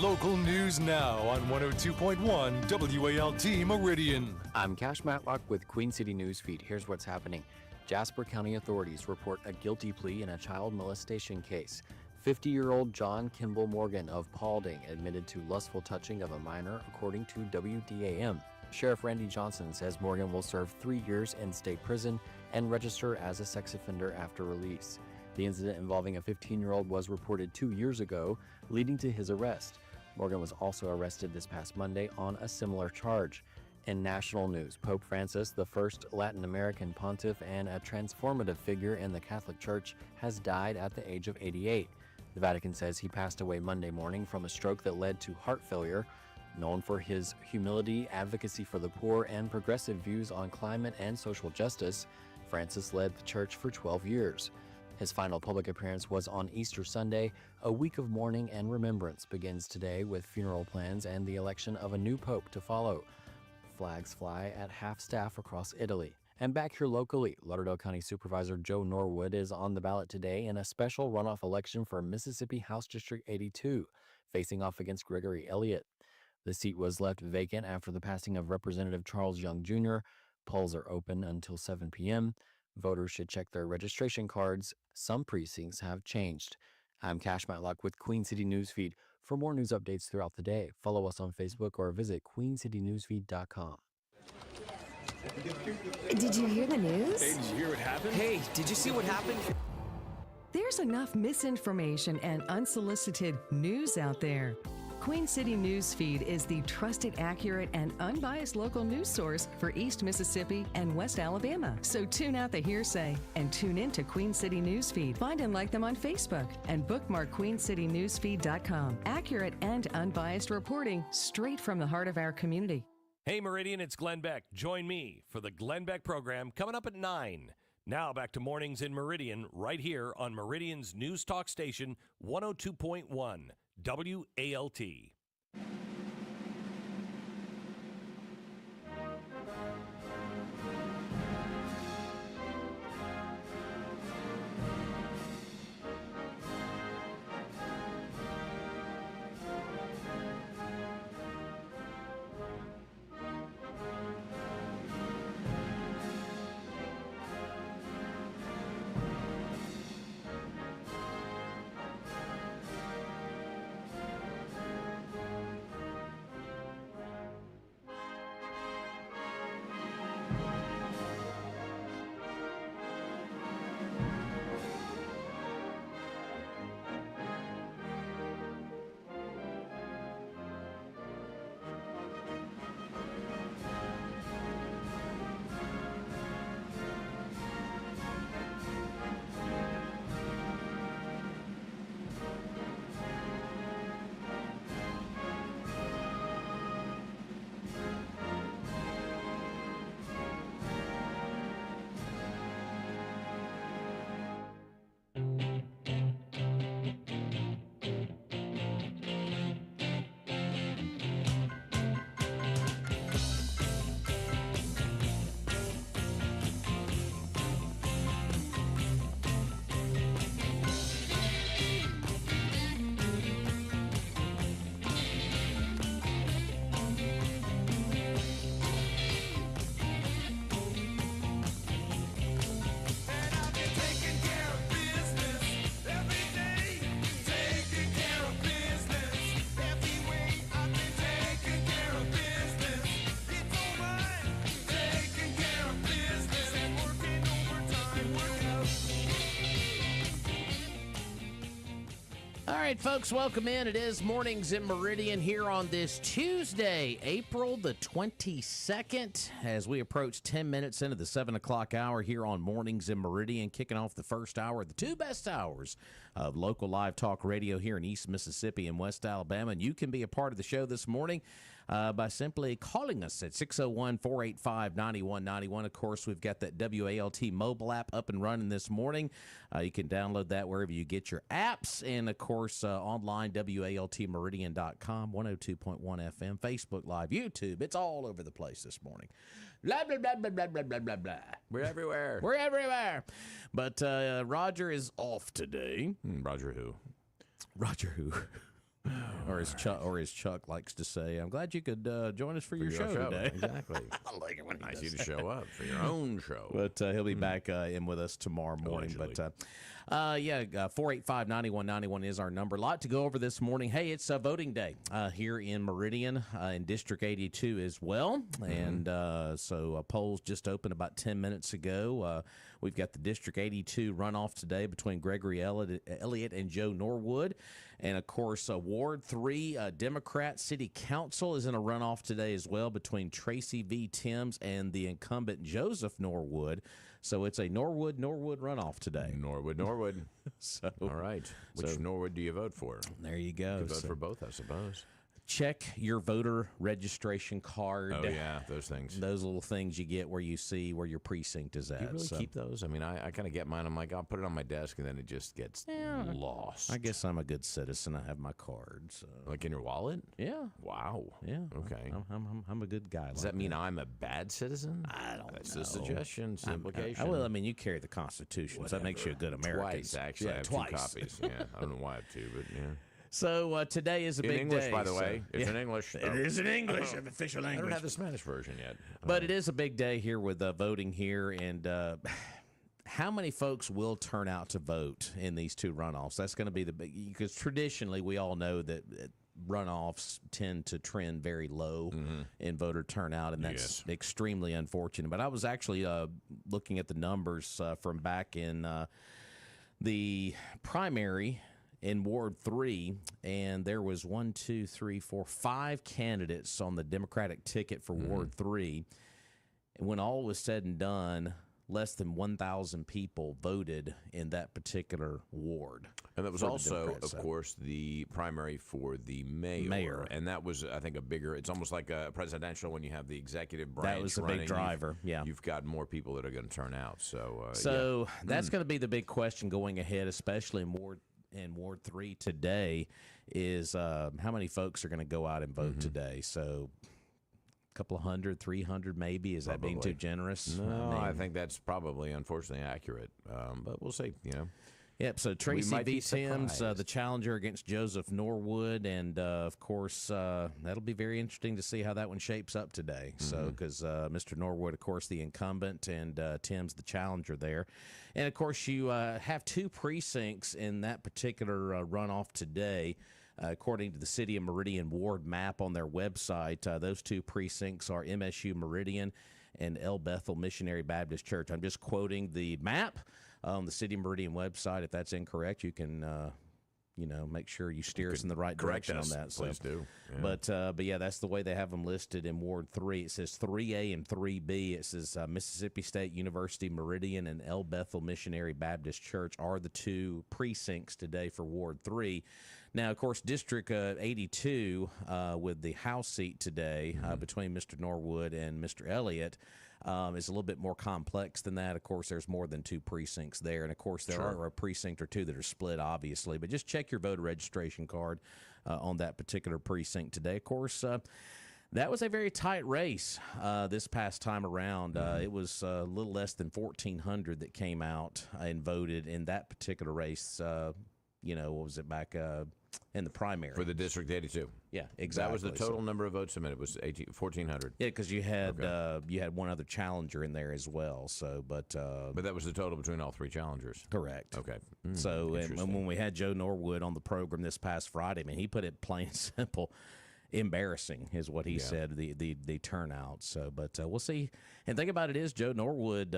Local news now on 102.1 WALT Meridian. I'm Cash Matlock with Queen City News Feed. Here's what's happening. Jasper County authorities report a guilty plea in a child molestation case. 50-year-old John Kimball Morgan of Paulding admitted to lustful touching of a minor, according to WDAM. Sheriff Randy Johnson says Morgan will serve 3 years in state prison and register as a sex offender after release. The incident involving a 15-year-old was reported 2 years ago, leading to his arrest. Morgan was also arrested this past Monday on a similar charge. In national news, Pope Francis, the first Latin American pontiff and a transformative figure in the Catholic Church, has died at the age of 88. The Vatican says he passed away Monday morning from a stroke that led to heart failure. Known for his humility, advocacy for the poor, and progressive views on climate and social justice, Francis led the church for 12 years. His final public appearance was on Easter Sunday. A week of mourning and remembrance begins today with funeral plans and the election of a new pope to follow. Flags fly at half-staff across Italy. And back here locally, Lauderdale County Supervisor Joe Norwood is on the ballot today in a special runoff election for Mississippi House District 82, facing off against Gregory Elliott. The seat was left vacant after the passing of Representative Charles Young Jr. Polls are open until 7 p.m. Voters should check their registration cards. Some precincts have changed. I'm Cash Matlock with Queen City News Feed. For more news updates throughout the day, follow us on Facebook or visit queencitynewsfeed.com. Did you hear the news? Hey, did you hear what happened? Hey, did you see what happened? There's enough misinformation and unsolicited news out there. Queen City News Feed is the trusted, accurate, and unbiased local news source for East Mississippi and West Alabama. So tune out the hearsay and tune in to Queen City News Feed. Find and like them on Facebook and bookmark queencitynewsfeed.com. Accurate and unbiased reporting straight from the heart of our community. Hey, Meridian, it's Glenn Beck. Join me for the Glenn Beck program coming up at 9. Now back to Mornings in Meridian right here on Meridian's News Talk Station 102.1 WALT. All right, folks, welcome in. It is Mornings in Meridian here on this Tuesday, April the 22nd, as we approach 10 minutes into the 7 o'clock hour here on Mornings in Meridian, kicking off the first hour, the two best hours of local live talk radio here in East Mississippi and West Alabama. And you can be a part of the show this morning by simply calling us at 601-485-9191. Of course, we've got that WALT mobile app up and running this morning. You can download that wherever you get your apps. And, of course, online, WALTmeridian.com, 102.1 FM, Facebook Live, YouTube. It's all over the place this morning. Blah, blah, blah, blah, blah, blah, blah, blah, blah. We're everywhere. We're everywhere. But Roger is off today. Roger who? Roger who? Or as Chuck likes to say, I'm glad you could join us for your show today. Exactly. I like it when he Nice of does you to show up for your own show. But he'll be back in with us tomorrow morning. Allegedly. But 485-9191 is our number. A lot to go over this morning. Hey, it's voting day here in Meridian, in District 82 as well. And so polls just opened about 10 minutes ago. We've got the District 82 runoff today between Gregory Elliott and Joe Norwood. And, of course, Ward 3 Democrat City Council is in a runoff today as well between Tracy V. Timms and the incumbent Joseph Norwood. So it's a Norwood runoff today. Norwood. So, all right. Which Norwood do you vote for? there you go. You vote for both, I suppose. Check your voter registration card. Oh, yeah, those things. Those little things you get where you see where your precinct is at. Do you really keep those? I mean, I kind of get mine. I'm like, I'll put it on my desk, and then it just gets lost. I guess I'm a good citizen. I have my card. So. Like in your wallet? Yeah. Wow. Yeah. Okay. I'm a good guy. Does that mean I'm a bad citizen? I don't That's know. the suggestion, implication. Well, I mean, you carry the Constitution, so that makes you a good American. Twice, actually. Yeah, I have twice. 2 copies. Yeah. I don't know why I have 2, but yeah. So today is a big English, day. by the way. It's in English. It is in English, an official I language. don't have the Spanish version yet. But it is a big day here with voting here, and how many folks will turn out to vote in these 2 runoffs? That's going to be the big, because traditionally we all know that runoffs tend to trend very low in voter turnout, and that's extremely unfortunate. But I was actually looking at the numbers from back in the primary in Ward 3, and there was 5 candidates on the Democratic ticket for Ward 3. And when all was said and done, less than 1,000 people voted in that particular ward. And that was also, of course, the primary for the mayor. And that was, I think, it's almost like a presidential when you have the executive branch. That was a big driver, You've got more people that are going to turn out. So that's going to be the big question going ahead, especially in Ward 3 today, is how many folks are going to go out and vote today. So a couple of 100, 300 maybe. Is that being too generous? No, I think that's probably, unfortunately, accurate. But we'll see, Yep, so Tracy V. Timms, the challenger against Joseph Norwood, and, of course, that'll be very interesting to see how that one shapes up today. So, because Mr. Norwood, of course, the incumbent, and Timms the challenger there. And, of course, you have 2 precincts in that particular runoff today. According to the City of Meridian Ward map on their website, those 2 precincts are MSU Meridian and El Bethel Missionary Baptist Church. I'm just quoting the map on the City of Meridian website. If that's incorrect, you can, make sure you steer us in the right direction on that. Please do. Yeah. But yeah, that's the way they have them listed in Ward 3. It says 3A and 3B. It says Mississippi State University Meridian and El Bethel Missionary Baptist Church are the 2 precincts today for Ward 3. Now, of course, District 82 with the House seat today between Mr. Norwood and Mr. Elliott is a little bit more complex than that. Of course, there's more than 2 precincts there. And, of course, there are a precinct or 2 that are split, obviously. But just check your voter registration card on that particular precinct today. Of course, that was a very tight race this past time around. It was a little less than 1,400 that came out and voted in that particular race. What was it back in the primary? For the District 82. Yeah, exactly. That was the total number of votes submitted, was 1,400. Yeah, because you had one other challenger in there as well. So, but that was the total between all 3 challengers. Correct. Okay. So, and when we had Joe Norwood on the program this past Friday, he put it plain and simple. Embarrassing is what he said, the turnout. So, but we'll see. And the thing about it is, Joe Norwood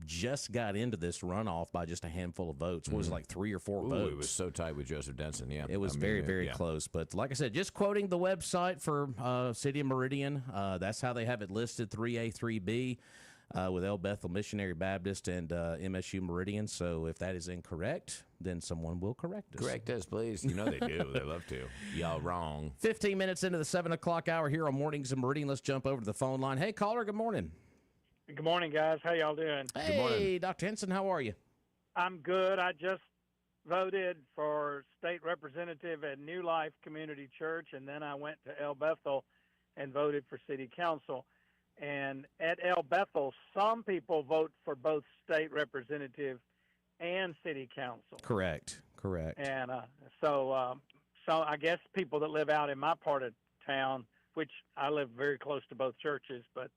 just got into this runoff by just a handful of votes. What was it, like 3 or 4 votes? It was so tight with Joseph Denson, yeah. It was very close. But like I said, just quoting the website for City of Meridian, that's how they have it listed, 3A, 3B, with El Bethel Missionary Baptist and MSU Meridian. So if that is incorrect, then someone will correct us. Correct us, please. You know they do. They love to. Y'all wrong. 15 minutes into the 7 o'clock hour here on Mornings in Meridian. Let's jump over to the phone line. Hey, caller, good morning. Good morning, guys. How y'all doing? Hey, Dr. Henson, how are you? I'm good. I just voted for state representative at New Life Community Church, and then I went to El Bethel and voted for city council. And at El Bethel, some people vote for both state representative and city council. Correct. And so so I guess people that live out in my part of town, which I live very close to both churches, but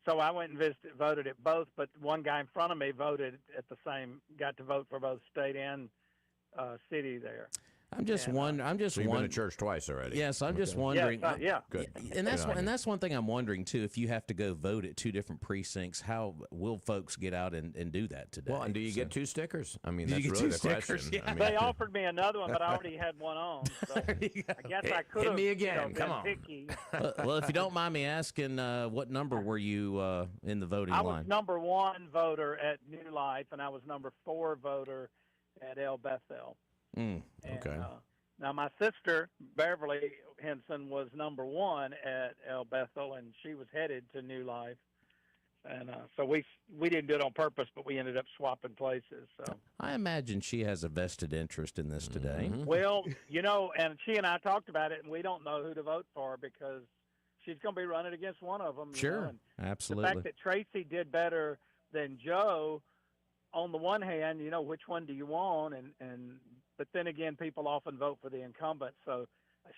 so I went and voted at both. But one guy in front of me voted at the same, got to vote for both state and city there. I'm just wondering. So you've been to church twice already. Yes, I'm just wondering. Yeah. Good. And that's one thing I'm wondering too. If you have to go vote at two different precincts, how will folks get out and do that today? Well, and do you get 2 stickers? I mean, Do you that's get really 2 the stickers? question. Yeah. I mean, They offered me another one, but I already had one on. So I guess I could have. me again. Come on. Picky. Well, if you don't mind me asking, what number were you in the voting I line? was number 1 voter at New Life, and I was number 4 voter at El Bethel. Okay. Now, my sister, Beverly Henson, was number 1 at El Bethel, and she was headed to New Life. And so we didn't do it on purpose, but we ended up swapping places. So I imagine she has a vested interest in this today. Well, and she and I talked about it, and we don't know who to vote for because she's going to be running against one of them. Sure, And absolutely. the fact that Tracy did better than Joe, on the one hand, which one do you want? But then again, people often vote for the incumbent. So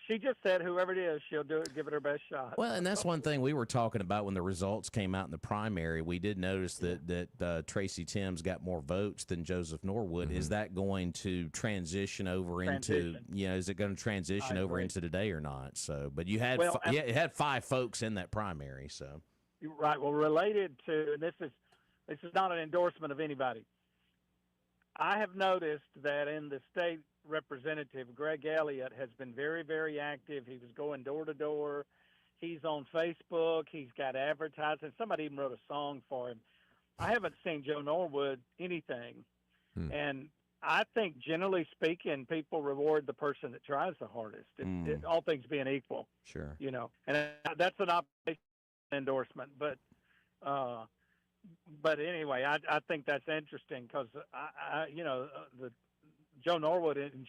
she just said whoever it is, she'll do it, give it her best shot. Well, and that's one thing we were talking about when the results came out in the primary. We did notice that Tracy Timms got more votes than Joseph Norwood. Is that going to transition over into, is it going to transition over into today or not? So, but you had it had 5 folks in that primary. So, right. Well, related to, and this is not an endorsement of anybody. I have noticed that in the state representative, Greg Elliott has been very, very active. He was going door to door. He's on Facebook. He's got advertising. Somebody even wrote a song for him. I haven't seen Joe Norwood anything. And I think, generally speaking, people reward the person that tries the hardest, all things being equal. sure. And that's an endorsement. But anyway, I think that's interesting because the Joe Norwood, haven't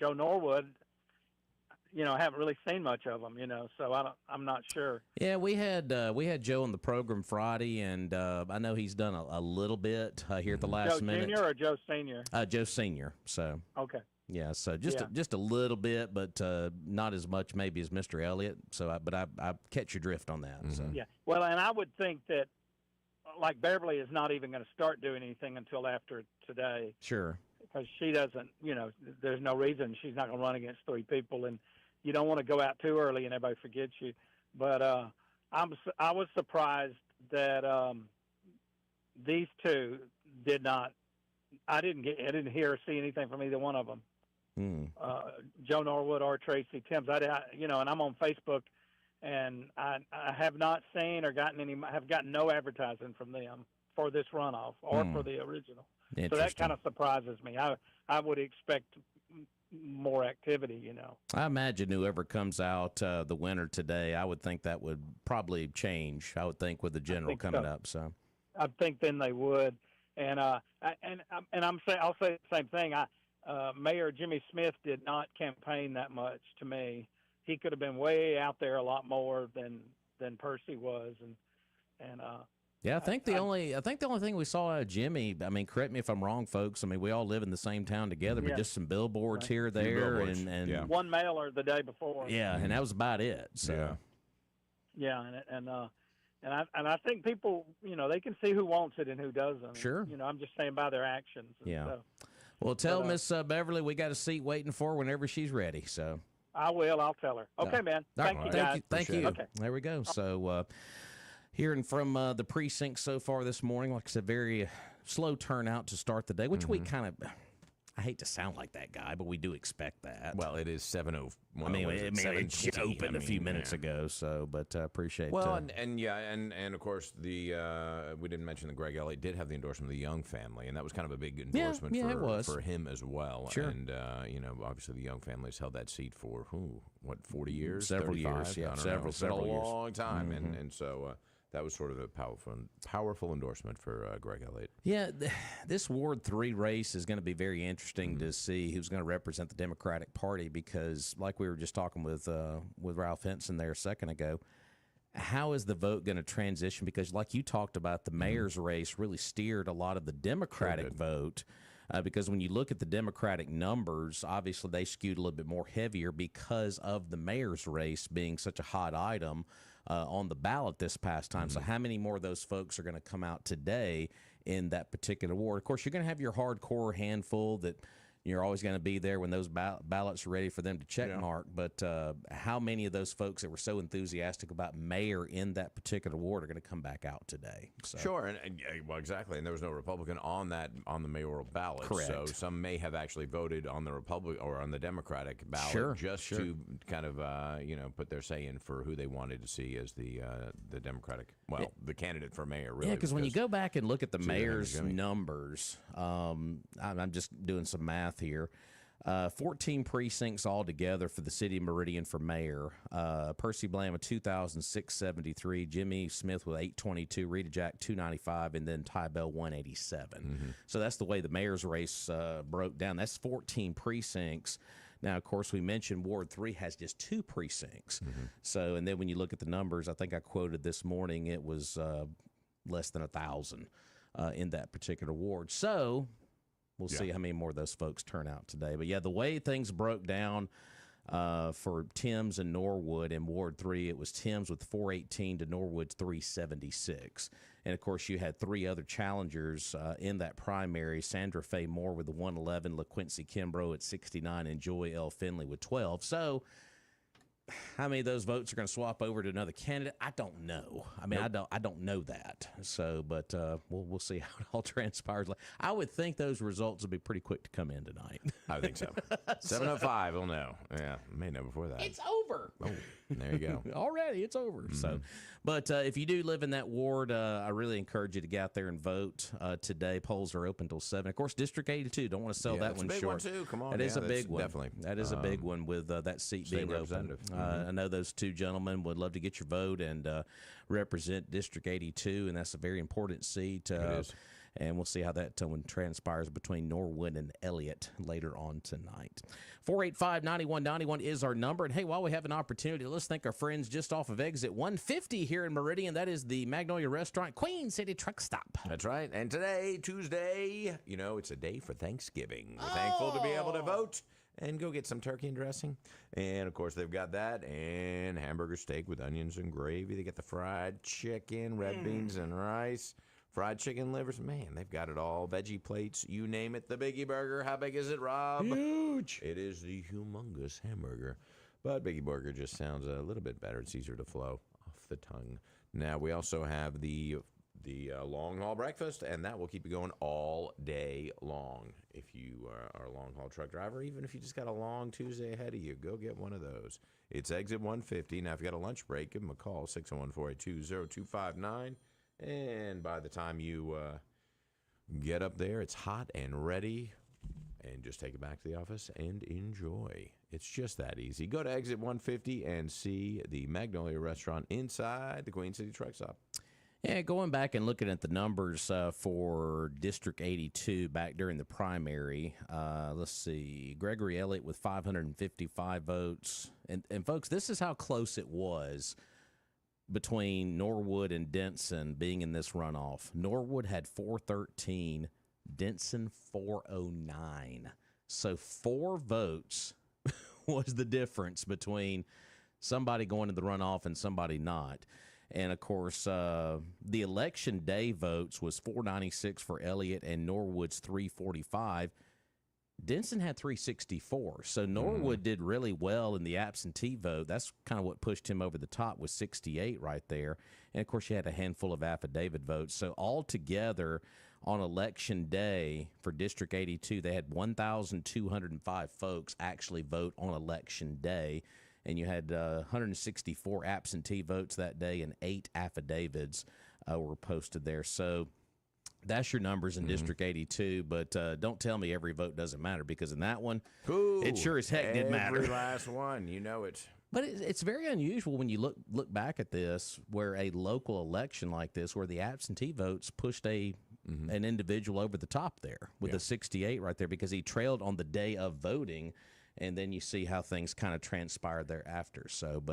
really seen much of them, so I'm not sure. Yeah, we had Joe on the program Friday, and I know he's done a little bit here at the last minute. Joe Jr. or Joe Senior? Joe Senior. So okay. yeah, so just a little bit, but not as much maybe as Mr. Elliott. So, I catch your drift on that. So. Yeah. Well, and I would think that, like, Beverly is not even going to start doing anything until after today. Sure. Because she doesn't, there's no reason she's not going to run against 3 people, and you don't want to go out too early and everybody forgets you. But I was surprised that these 2 did not. I didn't hear or see anything from either one of them. Joe Norwood or Tracy Timms. And I'm on Facebook. And I have not seen or have gotten no advertising from them for this runoff or for the original. So that kind of surprises me. I would expect more activity, I imagine whoever comes out the winner today, I would think that would probably change. I would think with the general coming up. So I think then they would. And I'll say the same thing. Mayor Jimmy Smith did not campaign that much to me. He could have been way out there a lot more than Percy was, and I think the only thing we saw out of Jimmy, I mean, correct me if I'm wrong, folks. I mean, we all live in the same town together, but just some billboards here, there, and one mailer the day before. Yeah, and that was about it. So and I think people, they can see who wants it and who doesn't. Sure. I'm just saying by their actions. Yeah. Well, tell Miss Beverly we got a seat waiting for her whenever she's ready. So. I will. I'll tell her. Okay, man. Thank you, guys. Thank you. Okay. There we go. So, hearing from the precinct so far this morning, like I said, very slow turnout to start the day, which we kind of, I hate to sound like that guy, but we do expect that. Well, it is 7:01. I mean, it just opened a few minutes ago, so, but appreciate it. Well, and of course, we didn't mention that Greg Elliott did have the endorsement of the Young family, and that was kind of a big endorsement for him as well. Sure. And, obviously the Young family has held that seat for, 40 years? Several 35? years, yeah. I don't know. It's been Several a years. long time, and so that was sort of a powerful endorsement for Greg Elliott. Yeah, this Ward 3 race is going to be very interesting to see who's going to represent the Democratic Party because, like we were just talking with Ralph Henson there a second ago, how is the vote going to transition? Because like you talked about, the mayor's race really steered a lot of the Democratic vote. because when you look at the Democratic numbers, obviously they skewed a little bit more heavier because of the mayor's race being such a hot item on the ballot this past time. So how many more of those folks are going to come out today in that particular ward? Of course, you're going to have your hardcore handful that you're always going to be there when those ballots are ready for them to check mark. But how many of those folks that were so enthusiastic about mayor in that particular ward are going to come back out today? So. Sure, and well, exactly. And there was no Republican on the mayoral ballot. Correct. So some may have actually voted on the Republican or on the Democratic ballot to kind of put their say in for who they wanted to see as the Democratic, the candidate for mayor. Really, because when you go back and look at the mayor's numbers, I'm just doing some math here. 14 precincts altogether for the city of Meridian for mayor. Percy Bland with 2,673, Jimmy Smith with 822, Rita Jack 295, and then Ty Bell 187. So that's the way the mayor's race broke down. That's 14 precincts. Now, of course, we mentioned Ward 3 has just 2 precincts. So, and then when you look at the numbers, I think I quoted this morning, it was less than 1,000 in that particular ward. So we'll see how many more of those folks turn out today. But, yeah, the way things broke down for Timms and Norwood in Ward 3, it was Timms with 418 to Norwood's 376. And, of course, you had 3 other challengers in that primary, Sandra Faye Moore with the 111, LaQuincy Kimbrough at 69, and Joy L. Finley with 12. So how many of those votes are going to swap over to another candidate? I don't know. I mean, I don't know that. So, but we'll see how it all transpires. I would think those results will be pretty quick to come in tonight. I think so. 7:05, we'll know. Yeah, may know before that. It's over. Oh, there you go. Already, it's over. So, but if you do live in that ward, I really encourage you to get out there and vote today. Polls are open till 7. Of course, District 82. Don't want to sell that one big short. One too. Come on, that is a big one. Definitely, that is a big one with that seat being open. I know those 2 gentlemen would love to get your vote and represent District 82, and that's a very important seat. It is. And we'll see how that one transpires between Norwood and Elliott later on tonight. 485-9191 is our number. And, hey, while we have an opportunity, let's thank our friends just off of exit 150 here in Meridian. That is the Magnolia Restaurant, Queen City Truck Stop. That's right. And today, Tuesday, it's a day for Thanksgiving. We're thankful to be able to vote and go get some turkey and dressing. And, of course, they've got that and hamburger steak with onions and gravy. They got the fried chicken, red beans and rice. Fried chicken livers, man, they've got it all. Veggie plates, you name it. The Biggie Burger, how big is it, Rob? Huge. It is the humongous hamburger. But Biggie Burger just sounds a little bit better. It's easier to flow off the tongue. Now, we also have the long haul breakfast, and that will keep you going all day long. If you are a long haul truck driver, even if you just got a long Tuesday ahead of you, go get one of those. It's exit 150. Now, if you got a lunch break, give them a call, 601-482-0259. And by the time you get up there, it's hot and ready. And just take it back to the office and enjoy. It's just that easy. Go to exit 150 and see the Magnolia Restaurant inside the Queen City Truck Stop. Yeah, going back and looking at the numbers for District 82 back during the primary, let's see, Gregory Elliott with 555 votes. And folks, this is how close it was between Norwood and Denson being in this runoff. Norwood had 413, Denson 409. So 4 votes was the difference between somebody going to the runoff and somebody not. And, of course, the election day votes was 496 for Elliott and Norwood's 345. Denson had 364. So Norwood did really well in the absentee vote. That's kind of what pushed him over the top with 68 right there. And, of course, you had a handful of affidavit votes. So altogether on election day for District 82, they had 1,205 folks actually vote on election day. And you had 164 absentee votes that day, and 8 affidavits were posted there. So that's your numbers in District 82, but don't tell me every vote doesn't matter, because in that one, it sure as heck did matter. Every last one, you know it. But it's very unusual when you look back at this, where a local election like this, where the absentee votes pushed an individual over the top there with a 68 right there, because he trailed on the day of voting. and then you see how things kind of transpire thereafter. So,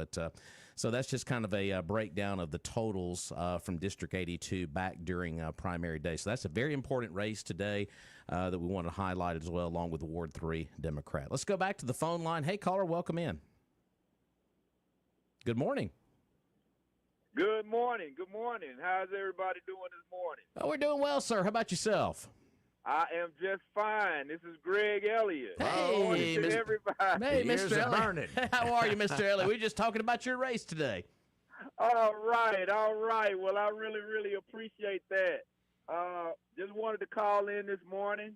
so that's just kind of a breakdown of the totals from District 82 back during primary day. So that's a very important race today that we want to highlight as well, along with the Ward 3 Democrat. Let's go back to the phone line. Hey, caller, welcome in. Good morning. Good morning. Good morning. How's everybody doing this morning? Oh, we're doing well, sir. How about yourself? I am just fine. This is Greg Elliott. Hey, Good morning to everybody. Hey, Ears Mr. are Elliott. burning. How are you, Mr. Elliott? We were just talking about your race today. All right. Well, I really, really appreciate that. Just wanted to call in this morning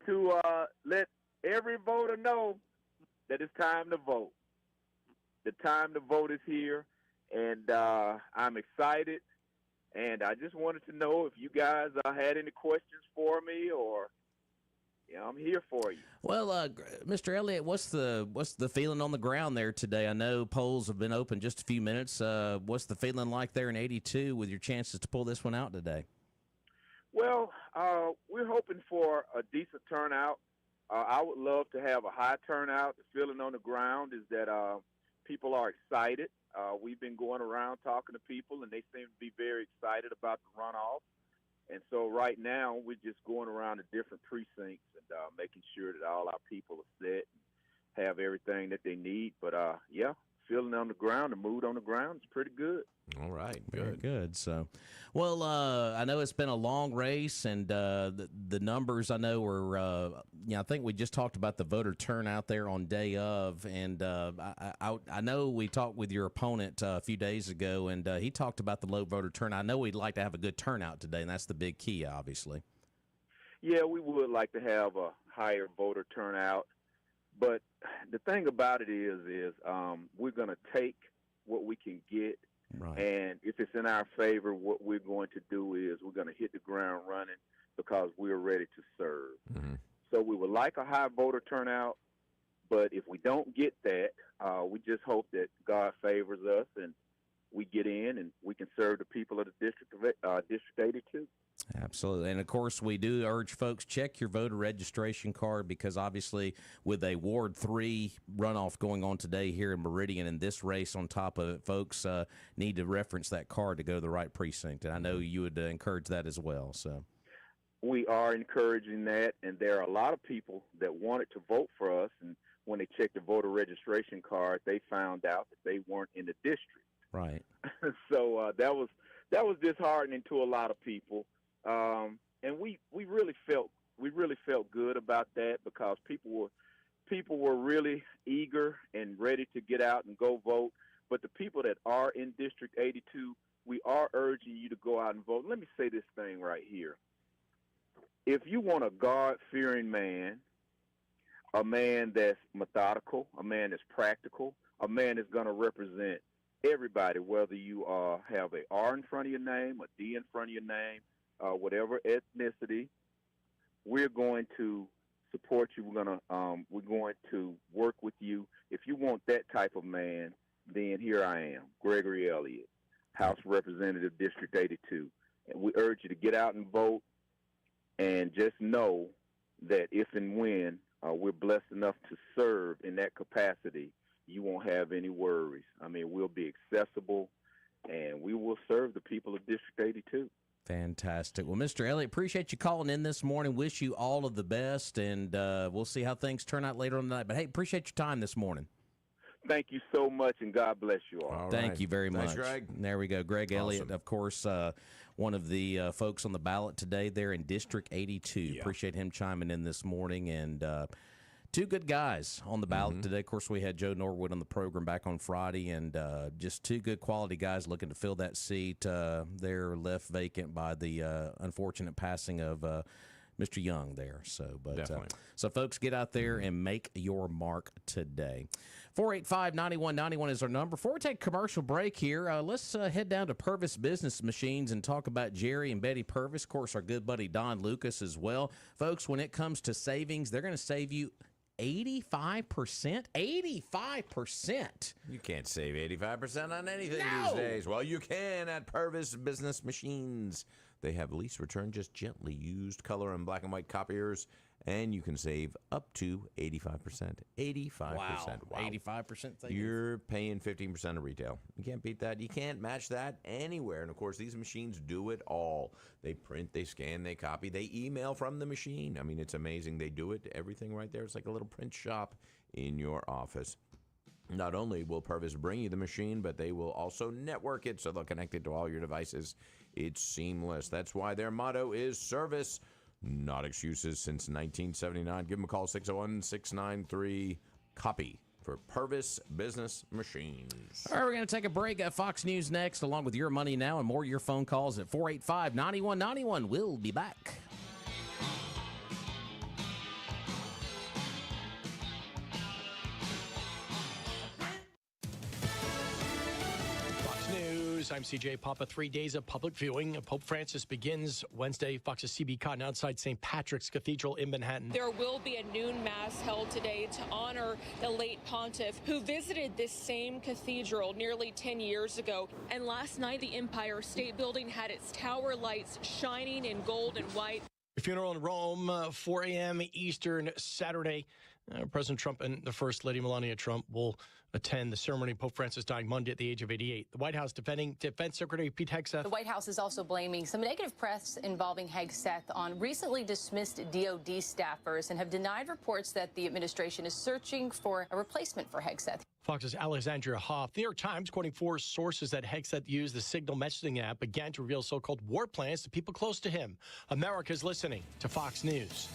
to let every voter know that it's time to vote. The time to vote is here, and I'm excited. And I just wanted to know if you guys had any questions for me, or I'm here for you. Well, Mr. Elliott, what's the feeling on the ground there today? I know polls have been open just a few minutes. What's the feeling like there in 82 with your chances to pull this one out today? Well, we're hoping for a decent turnout. I would love to have a high turnout. The feeling on the ground is that people are excited. We've been going around talking to people, and they seem to be very excited about the runoff. And so right now, we're just going around to different precincts and making sure that all our people are set and have everything that they need. But, yeah, feeling on the ground, the mood on the ground is pretty good. All right, Very good. good. So, well, I know it's been a long race, and the numbers I know were, I think we just talked about the voter turnout there on day of, and I know we talked with your opponent a few days ago, and he talked about the low voter turnout. I know we'd like to have a good turnout today, and that's the big key, obviously. Yeah, we would like to have a higher voter turnout, but the thing about it is we're going to take what we can get. Right. And if it's in our favor, what we're going to do is we're going to hit the ground running because we're ready to serve. Mm-hmm. So we would like a high voter turnout, but if we don't get that, we just hope that God favors us and we get in and we can serve the people of the District 82. Absolutely. And, of course, we do urge folks, check your voter registration card because, obviously, with a Ward 3 runoff going on today here in Meridian and this race on top of it, folks need to reference that card to go to the right precinct. And I know you would encourage that as well. So We are encouraging that, and there are a lot of people that wanted to vote for us, and when they checked the voter registration card, they found out that they weren't in the district. right. So that was disheartening to a lot of people. And we really felt good about that because people were really eager and ready to get out and go vote. But the people that are in District 82, we are urging you to go out and vote. Let me say this thing right here. If you want a God-fearing man, a man that's methodical, a man that's practical, a man that's going to represent everybody, whether you have a R in front of your name, a D in front of your name, whatever ethnicity, we're going to support you. We're going to work with you. If you want that type of man, then here I am, Gregory Elliott, House Representative, District 82. And we urge you to get out and vote, and just know that if and when we're blessed enough to serve in that capacity, you won't have any worries. I mean, we'll be accessible, and we will serve the people of District 82. Fantastic. Well, Mr. Elliott, appreciate you calling in this morning. Wish you all of the best, and we'll see how things turn out later on the night. But, hey, appreciate your time this morning. Thank you so much, and God bless you all. Thank you very much. Thanks, Greg. There we go. Greg Elliott, Awesome. of course, one of the folks on the ballot today there in District 82. Yeah. Appreciate him chiming in this morning. And two good guys on the ballot today. Of course, we had Joe Norwood on the program back on Friday, and just two good quality guys looking to fill that seat there left vacant by the unfortunate passing of Mr. Young there. So, Definitely. so folks, get out there and make your mark today. 485-9191 is our number. Before we take a commercial break here, let's head down to Purvis Business Machines and talk about Jerry and Betty Purvis. Of course, our good buddy Don Lucas as well. Folks, when it comes to savings, they're going to save you 85%. 85%. You can't save 85% on anything No. these days. Well, you can at Purvis Business Machines. They have lease return, just gently used color and black and white copiers and you can save up to 85%. 85%. Wow. 85% savings. You're paying 15% of retail. You can't beat that. You can't match that anywhere. And, of course, these machines do it all. They print, they scan, they copy, they email from the machine. I mean, it's amazing. They do it, everything right there. It's like a little print shop in your office. Not only will Purvis bring you the machine, but they will also network it so they'll connect it to all your devices. It's seamless. That's why their motto is service, not excuses. Since 1979, give them a call, 601-693-COPY for Purvis Business Machines. All right, we're going to take a break. Fox News next, along with Your Money Now and more your phone calls at 485-9191. We'll be back. I'm CJ Papa. 3 days of public viewing. Pope Francis begins Wednesday. Fox's CB Cotton outside St. Patrick's Cathedral in Manhattan. There will be a noon mass held today to honor the late pontiff who visited this same cathedral nearly 10 years ago. And last night, the Empire State Building had its tower lights shining in gold and white. Funeral in Rome, 4 a.m. Eastern Saturday. President Trump and the First Lady Melania Trump will attend the ceremony. Pope Francis dying Monday at the age of 88. The White House defending Defense Secretary Pete Hegseth. The White House is also blaming some negative press involving Hegseth on recently dismissed DOD staffers and have denied reports that the administration is searching for a replacement for Hegseth. Fox's Alexandria Hoff. The New York Times, quoting 4 sources that Hegseth used the Signal messaging app, began to reveal so-called war plans to people close to him. America's listening to Fox News.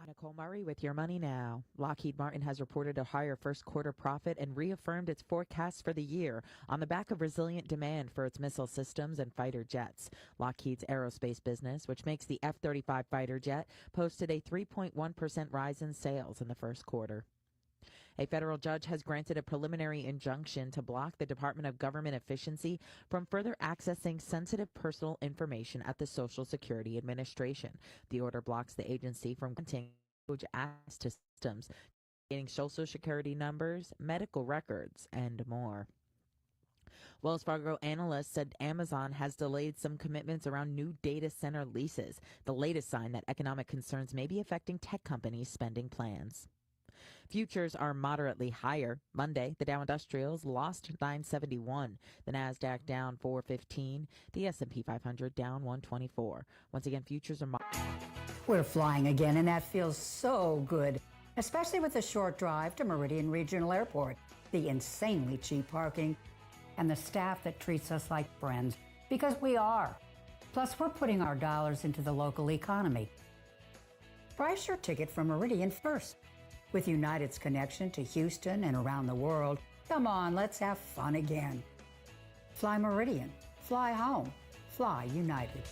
Nicole Murray with Your Money Now. Lockheed Martin has reported a higher first quarter profit and reaffirmed its forecast for the year on the back of resilient demand for its missile systems and fighter jets. Lockheed's aerospace business, which makes the F-35 fighter jet, posted a 3.1% rise in sales in the first quarter. A federal judge has granted a preliminary injunction to block the Department of Government Efficiency from further accessing sensitive personal information at the Social Security Administration. The order blocks the agency from granting access to systems, getting Social Security numbers, medical records, and more. Wells Fargo analysts said Amazon has delayed some commitments around new data center leases, the latest sign that economic concerns may be affecting tech companies' spending plans. Futures are moderately higher. Monday, the Dow Industrials lost 971. The Nasdaq down 415. The S&P 500 down 124. Once again, futures are We're flying again, and that feels so good, especially with a short drive to Meridian Regional Airport, the insanely cheap parking, and the staff that treats us like friends, because we are. Plus, we're putting our dollars into the local economy. Price your ticket from Meridian first. With United's connection to Houston and around the world, come on, let's have fun again. Fly Meridian. Fly home. Fly United.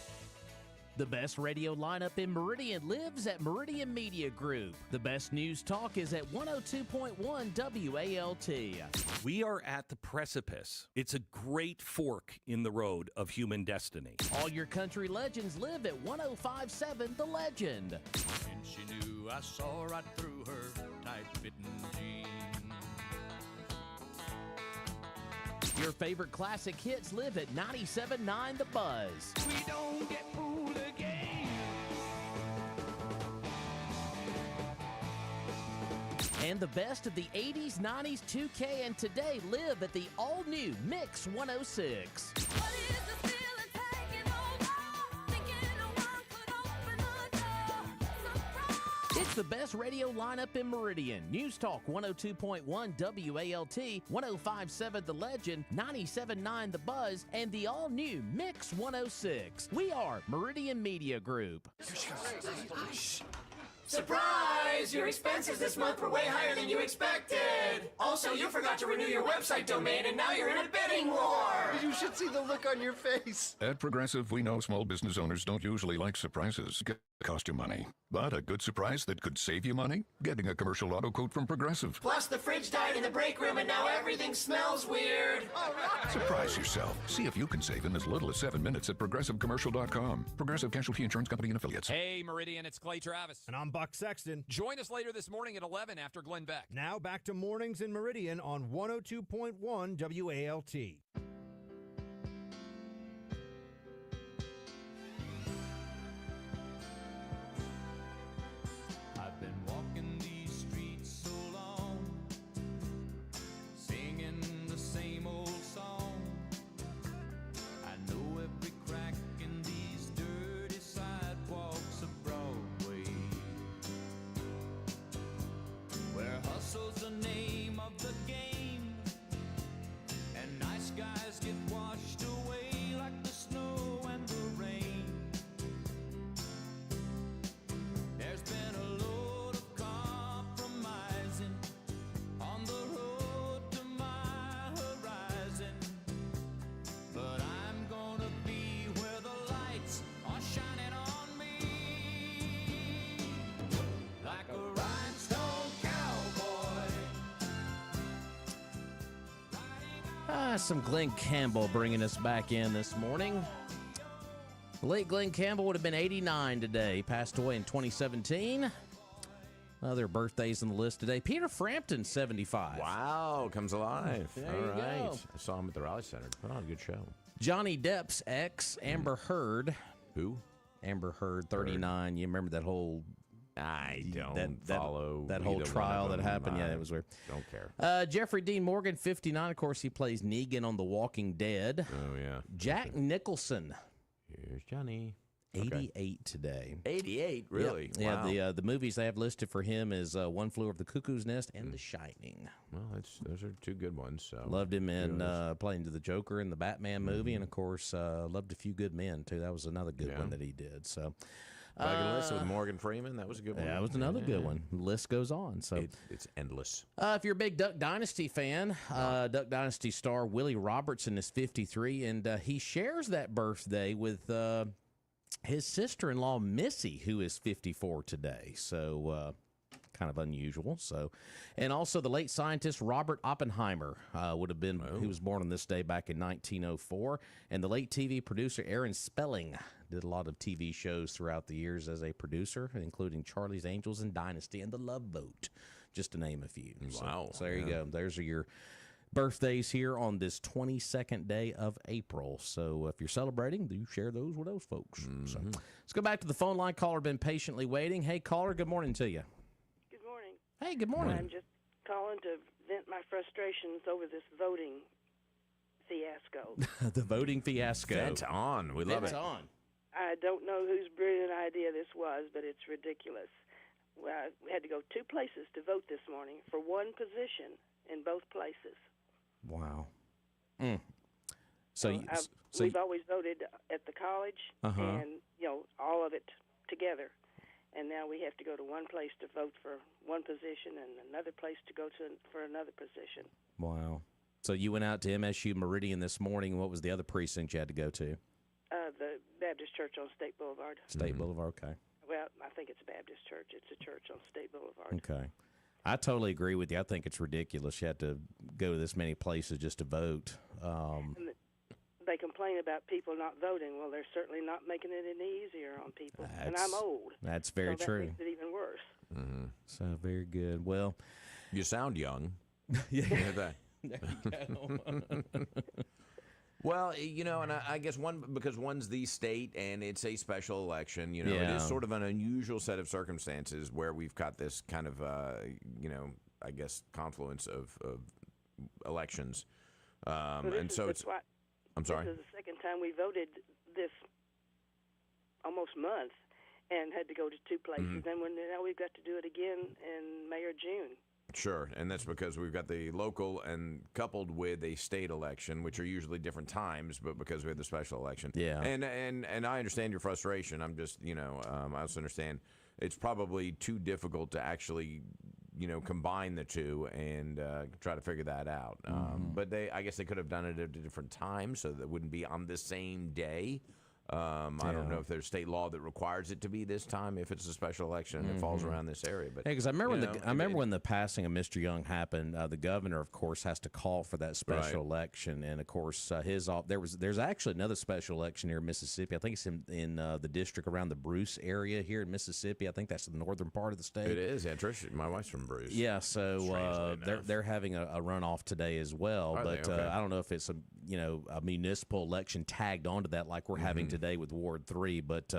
The best radio lineup in Meridian lives at Meridian Media Group. The best news talk is at 102.1 WALT. We are at the precipice. It's a great fork in the road of human destiny. All your country legends live at 105.7 The Legend. And she knew I saw right through her tight-fitting jeans. Your favorite classic hits live at 97.9 The Buzz. We don't get fooled again. And the best of the 80s, 90s, 2K, and today live at the all-new Mix 106. It's the best radio lineup in Meridian. News Talk 102.1 WALT, 105.7 The Legend, 97.9 The Buzz, and the all-new Mix 106. We are Meridian Media Group. Surprise! Your expenses this month were way higher than you expected. Also, you forgot to renew your website domain, and now you're in a bidding war. You should see the look on your face. At Progressive, we know small business owners don't usually like surprises. Cost you money, but a good surprise that could save you money? Getting a commercial auto quote from Progressive. Plus, the fridge died in the break room and now everything smells weird. All right. Surprise yourself. See if you can save in as little as 7 minutes at ProgressiveCommercial.com. Progressive Casualty Insurance Company and Affiliates. Hey, Meridian, it's Clay Travis. And I'm Buck Sexton. Join us later this morning at 11 after Glenn Beck. Now back to Mornings in Meridian on 102.1 WALT. I've been walking these streets so long, singing the same old song. I know every crack in these dirty sidewalks of Broadway, where hustle's the name of the game, and nice guys get washed away like the snow and the rain. There's been a load of compromising on the road to my horizon, but I'm gonna be where the lights are shining on me, like a rhinestone cowboy. Some Glenn Campbell bringing us back in this morning. The late Glenn Campbell would have been 89 today. He passed away in 2017. Other birthdays on the list today. Peter Frampton, 75. Wow, comes alive. There All you right. go. I saw him at the Raleigh Center. Put on a good show. Johnny Depp's ex, Amber Heard. Who? Amber Heard, 39. You remember that whole... I don't follow that whole either trial one of that them. happened. Yeah, I it was weird. Don't care. Jeffrey Dean Morgan, 59. Of course, he plays Negan on The Walking Dead. Oh, yeah. Jack Nicholson. Here's Johnny. 88 today. 88, really? Yep. Wow. Yeah, the movies they have listed for him is One Flew Over the Cuckoo's Nest and The Shining. Well, those are two good ones. So Loved him in playing to the Joker in the Batman movie, and of course, loved A Few Good Men too. That was another good one that he did. So, List with Morgan Freeman. That was a good one. Yeah, that was another good one. The list goes on. So it's endless. If you're a big Duck Dynasty fan, Duck Dynasty star Willie Robertson is 53, and he shares that birthday with his sister-in-law Missy, who is 54 today. So kind of unusual. So, and also the late scientist Robert Oppenheimer would have been. He was born on this day back in 1904, and the late TV producer Aaron Spelling did a lot of TV shows throughout the years as a producer, including Charlie's Angels and Dynasty and The Love Boat, just to name a few. Wow. So there you go. Those are your birthdays here on this 22nd day of April. So if you're celebrating, do share those with those folks. So let's go back to the phone line. Caller been patiently waiting. Hey, caller, good morning to you. Good morning. Hey, good morning. I'm just calling to vent my frustrations over this voting fiasco. The voting fiasco. Vent on. We love it. Vent on. I don't know whose brilliant idea this was, but it's ridiculous. Well, we had to go two places to vote this morning for one position in both places. Wow. We've always voted at the college, and all of it together. And now we have to go to one place to vote for one position and another place to go to for another position. Wow. So you went out to MSU Meridian this morning. What was the other precinct you had to go to? The Baptist Church on State Boulevard. State Boulevard, okay. Well, I think it's a Baptist church. It's a church on State Boulevard. Okay. I totally agree with you. I think it's ridiculous. You have to go to this many places just to vote. And they complain about people not voting. Well, they're certainly not making it any easier on people. And I'm old. That's very so true. That makes it even worse. So very good. Well, you sound young. Yeah. There you go. Well, and I guess because one's the state and it's a special election, it is sort of an unusual set of circumstances where we've got this kind of, I guess, confluence of elections. And so it's... I'm sorry? This is the second time we voted this almost month and had to go to two places. And now we've got to do it again in May or June. Sure, and that's because we've got the local and coupled with a state election, which are usually different times, but because we have the special election. Yeah. And I understand your frustration. I'm just, I also understand it's probably too difficult to actually, combine the two and try to figure that out. But I guess they could have done it at a different time so that it wouldn't be on the same day. I don't know if there's state law that requires it to be this time if it's a special election and it falls around this area. But because I remember when the passing of Mr. Young happened, the governor, of course, has to call for that special election, and of course, there's actually another special election here in Mississippi. I think it's in the district around the Bruce area here in Mississippi. I think that's the northern part of the state. It is. Yeah, Trish, my wife's from Bruce. Yeah, so they're having a runoff today as well. But Okay. I don't know if it's a municipal election tagged onto that like we're having today with Ward 3. But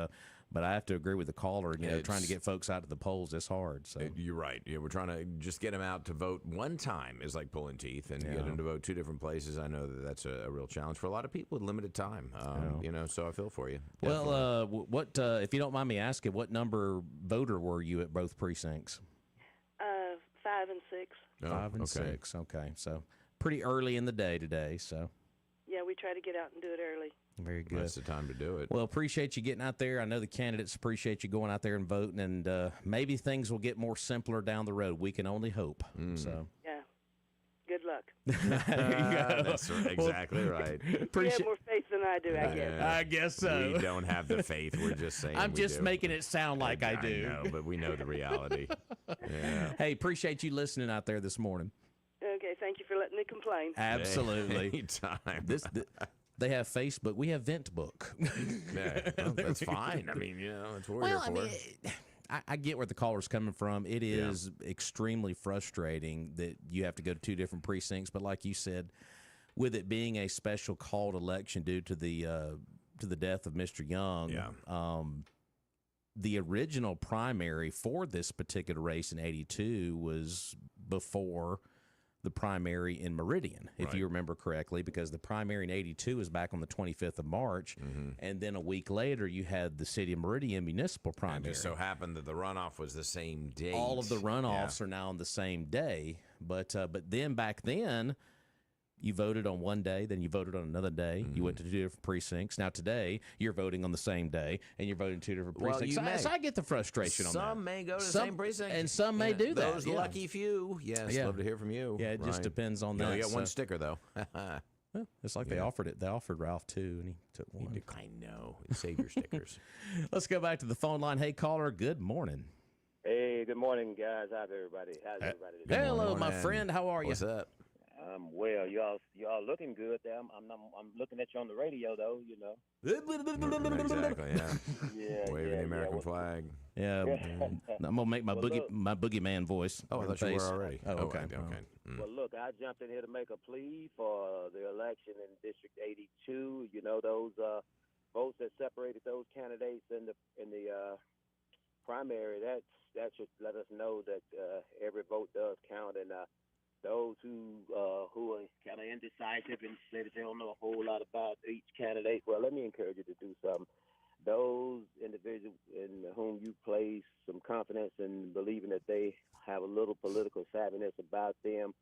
I have to agree with the caller. Trying to get folks out to the polls is hard. So you're right. Yeah, we're trying to just get them out to vote one time is like pulling teeth, and get them to vote two different places. I know that's a real challenge for a lot of people with limited time. So I feel for you. Definitely. Well, what if you don't mind me asking, what number voter were you at both precincts? 5 and 6. 5 and 6. Okay, so pretty early in the day today. So yeah, we try to get out and do it early. Very good. That's the time to do it. Well, appreciate you getting out there. I know the candidates appreciate you going out there and voting, and maybe things will get more simpler down the road. We can only hope. So yeah, good luck. That's exactly right. You have more faith than I do, I guess. I guess so. We don't have the faith. We're just saying. I'm just making it sound like I do. I know, but we know the reality. Yeah. Hey, appreciate you listening out there this morning. Okay, thank you for letting me complain. Absolutely. Anytime. They have Facebook. We have VentBook. Yeah, well, that's fine. I mean, that's what we're here for. I get where the caller's coming from. It is extremely frustrating that you have to go to two different precincts. But like you said, with it being a special called election due to the death of Mr. Young, the original primary for this particular race in '82 was before the primary in Meridian, if you remember correctly, because the primary in '82 was back on the 25th of March, and then a week later you had the city of Meridian municipal primary. And it just so happened that the runoff was the same date. All of the runoffs are now on the same day, but then back then, you voted on one day, then you voted on another day. You went to two different precincts. Now today, you're voting on the same day, and you're voting two different precincts. So I get the frustration on that. Some may go to the same precinct. And some may do that. Those lucky few. Yes, love to hear from you. Yeah, it just depends on that. You got one sticker, though. Well, it's like they offered it. They offered Ralph two, and he took one. I know. Save your stickers. Let's go back to the phone line. Hey, caller, good morning. Hey, good morning, guys. How's everybody? Hello, my friend. How are you? What's up? Well, y'all looking good there. I'm looking at you on the radio though, Exactly. Yeah. Waving the American flag. Yeah. I'm gonna make my boogeyman voice. Oh, I thought you were already. Oh, okay. Well, look, I jumped in here to make a plea for the election in District 82. Those votes that separated those candidates in the primary. That should let us know that every vote does count, and those who are kind of indecisive and say that they don't know a whole lot about each candidate, well, let me encourage you to do something. Those individuals in whom you place some confidence in believing that they have a little political savviness about them,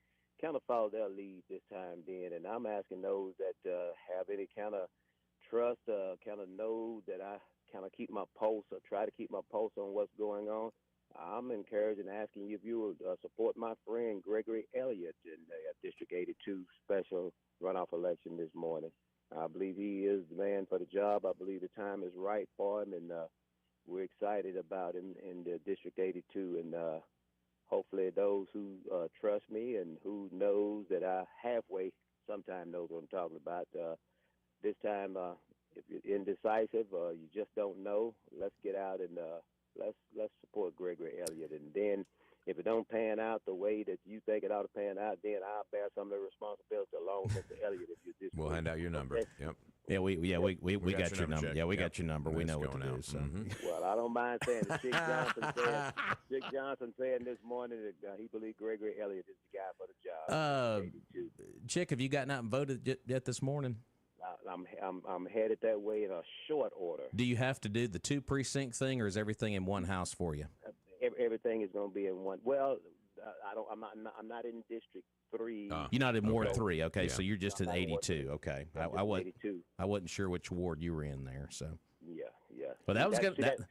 kind of follow their lead this time then. And I'm asking those that have any kind of trust, kind of know that I kind of keep my pulse or try to keep my pulse on what's going on. I'm encouraging and asking you if you would support my friend Gregory Elliott in the District 82 special runoff election this morning. I believe he is the man for the job. I believe the time is right for him, and we're excited about him in the District 82. And hopefully those who trust me and who knows that I halfway sometime knows what I'm talking about. This time, if you're indecisive or you just don't know, let's get out and let's support Gregory Elliott. And then if it don't pan out the way that you think it ought to pan out, then I'll bear some of the responsibility along with Mr. Elliott if you disagree. We'll hand out your number. Okay? Yep. Yeah, we got your number. Jack. Yeah, we Yep. got your number. We know what to do. So. Well, I don't mind saying that Chick Johnson said this morning that he believed Gregory Elliott is the guy for the job. Chick, have you gotten out and voted yet this morning? I'm headed that way in a short order. Do you have to do the two precinct thing, or is everything in one house for you? Everything is going to be in one. Well, I'm not in District 3. You're not in Ward 3. Okay, Yeah. so you're just in 82. Okay, I wasn't 82. I wasn't sure which ward you were in there. So. Yeah. But that was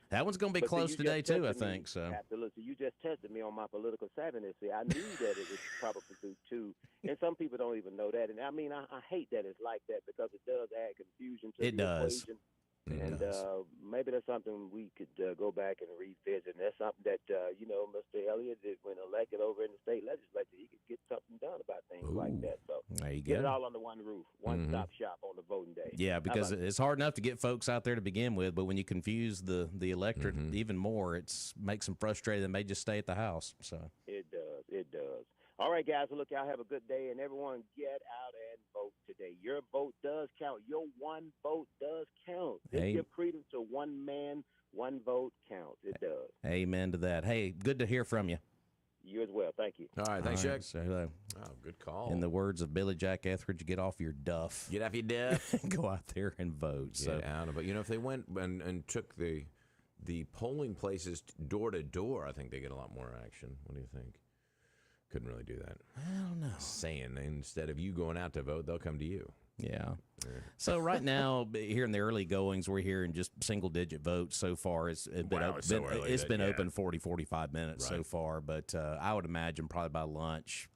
that one's going to be But see, close you today just too, I tested me. think. So. Absolutely. You just tested me on my political savviness. See, I knew that it was probably due to, and some people don't even know that. And I mean, I hate that it's like that because it does add confusion to It the does. equation. And maybe that's something we could go back and revisit. And that's something that, Mr. Elliott, when elected over in the state legislature, he could get something done about things like that. So there you get go. it all under one roof, one-stop shop on the voting day. Yeah, because it's hard enough to get folks out there to begin with, but when you confuse the electorate even more, it makes them frustrated and may just stay at the house. So It does. It does. All right, guys. Well, look, y'all have a good day, and everyone get out and vote today. Your vote does count. Your one vote does count. Just give credence to one man, one vote counts. It does. Amen to that. Hey, good to hear from you. You as well. Thank you. All right. Thanks, Jack. So, good call. In the words of Billy Jack Etheridge, get off your duff. Get off your duff. Go out there and vote. Get out of it. If they went and took the polling places door to door, I think they get a lot more action. What do you think? Couldn't really do that. I don't know. Saying instead of you going out to vote, they'll come to you. Yeah. So right now, here in the early goings, we're hearing just single-digit votes so far. It's been open 40, 45 minutes so far, but I would imagine probably by lunch,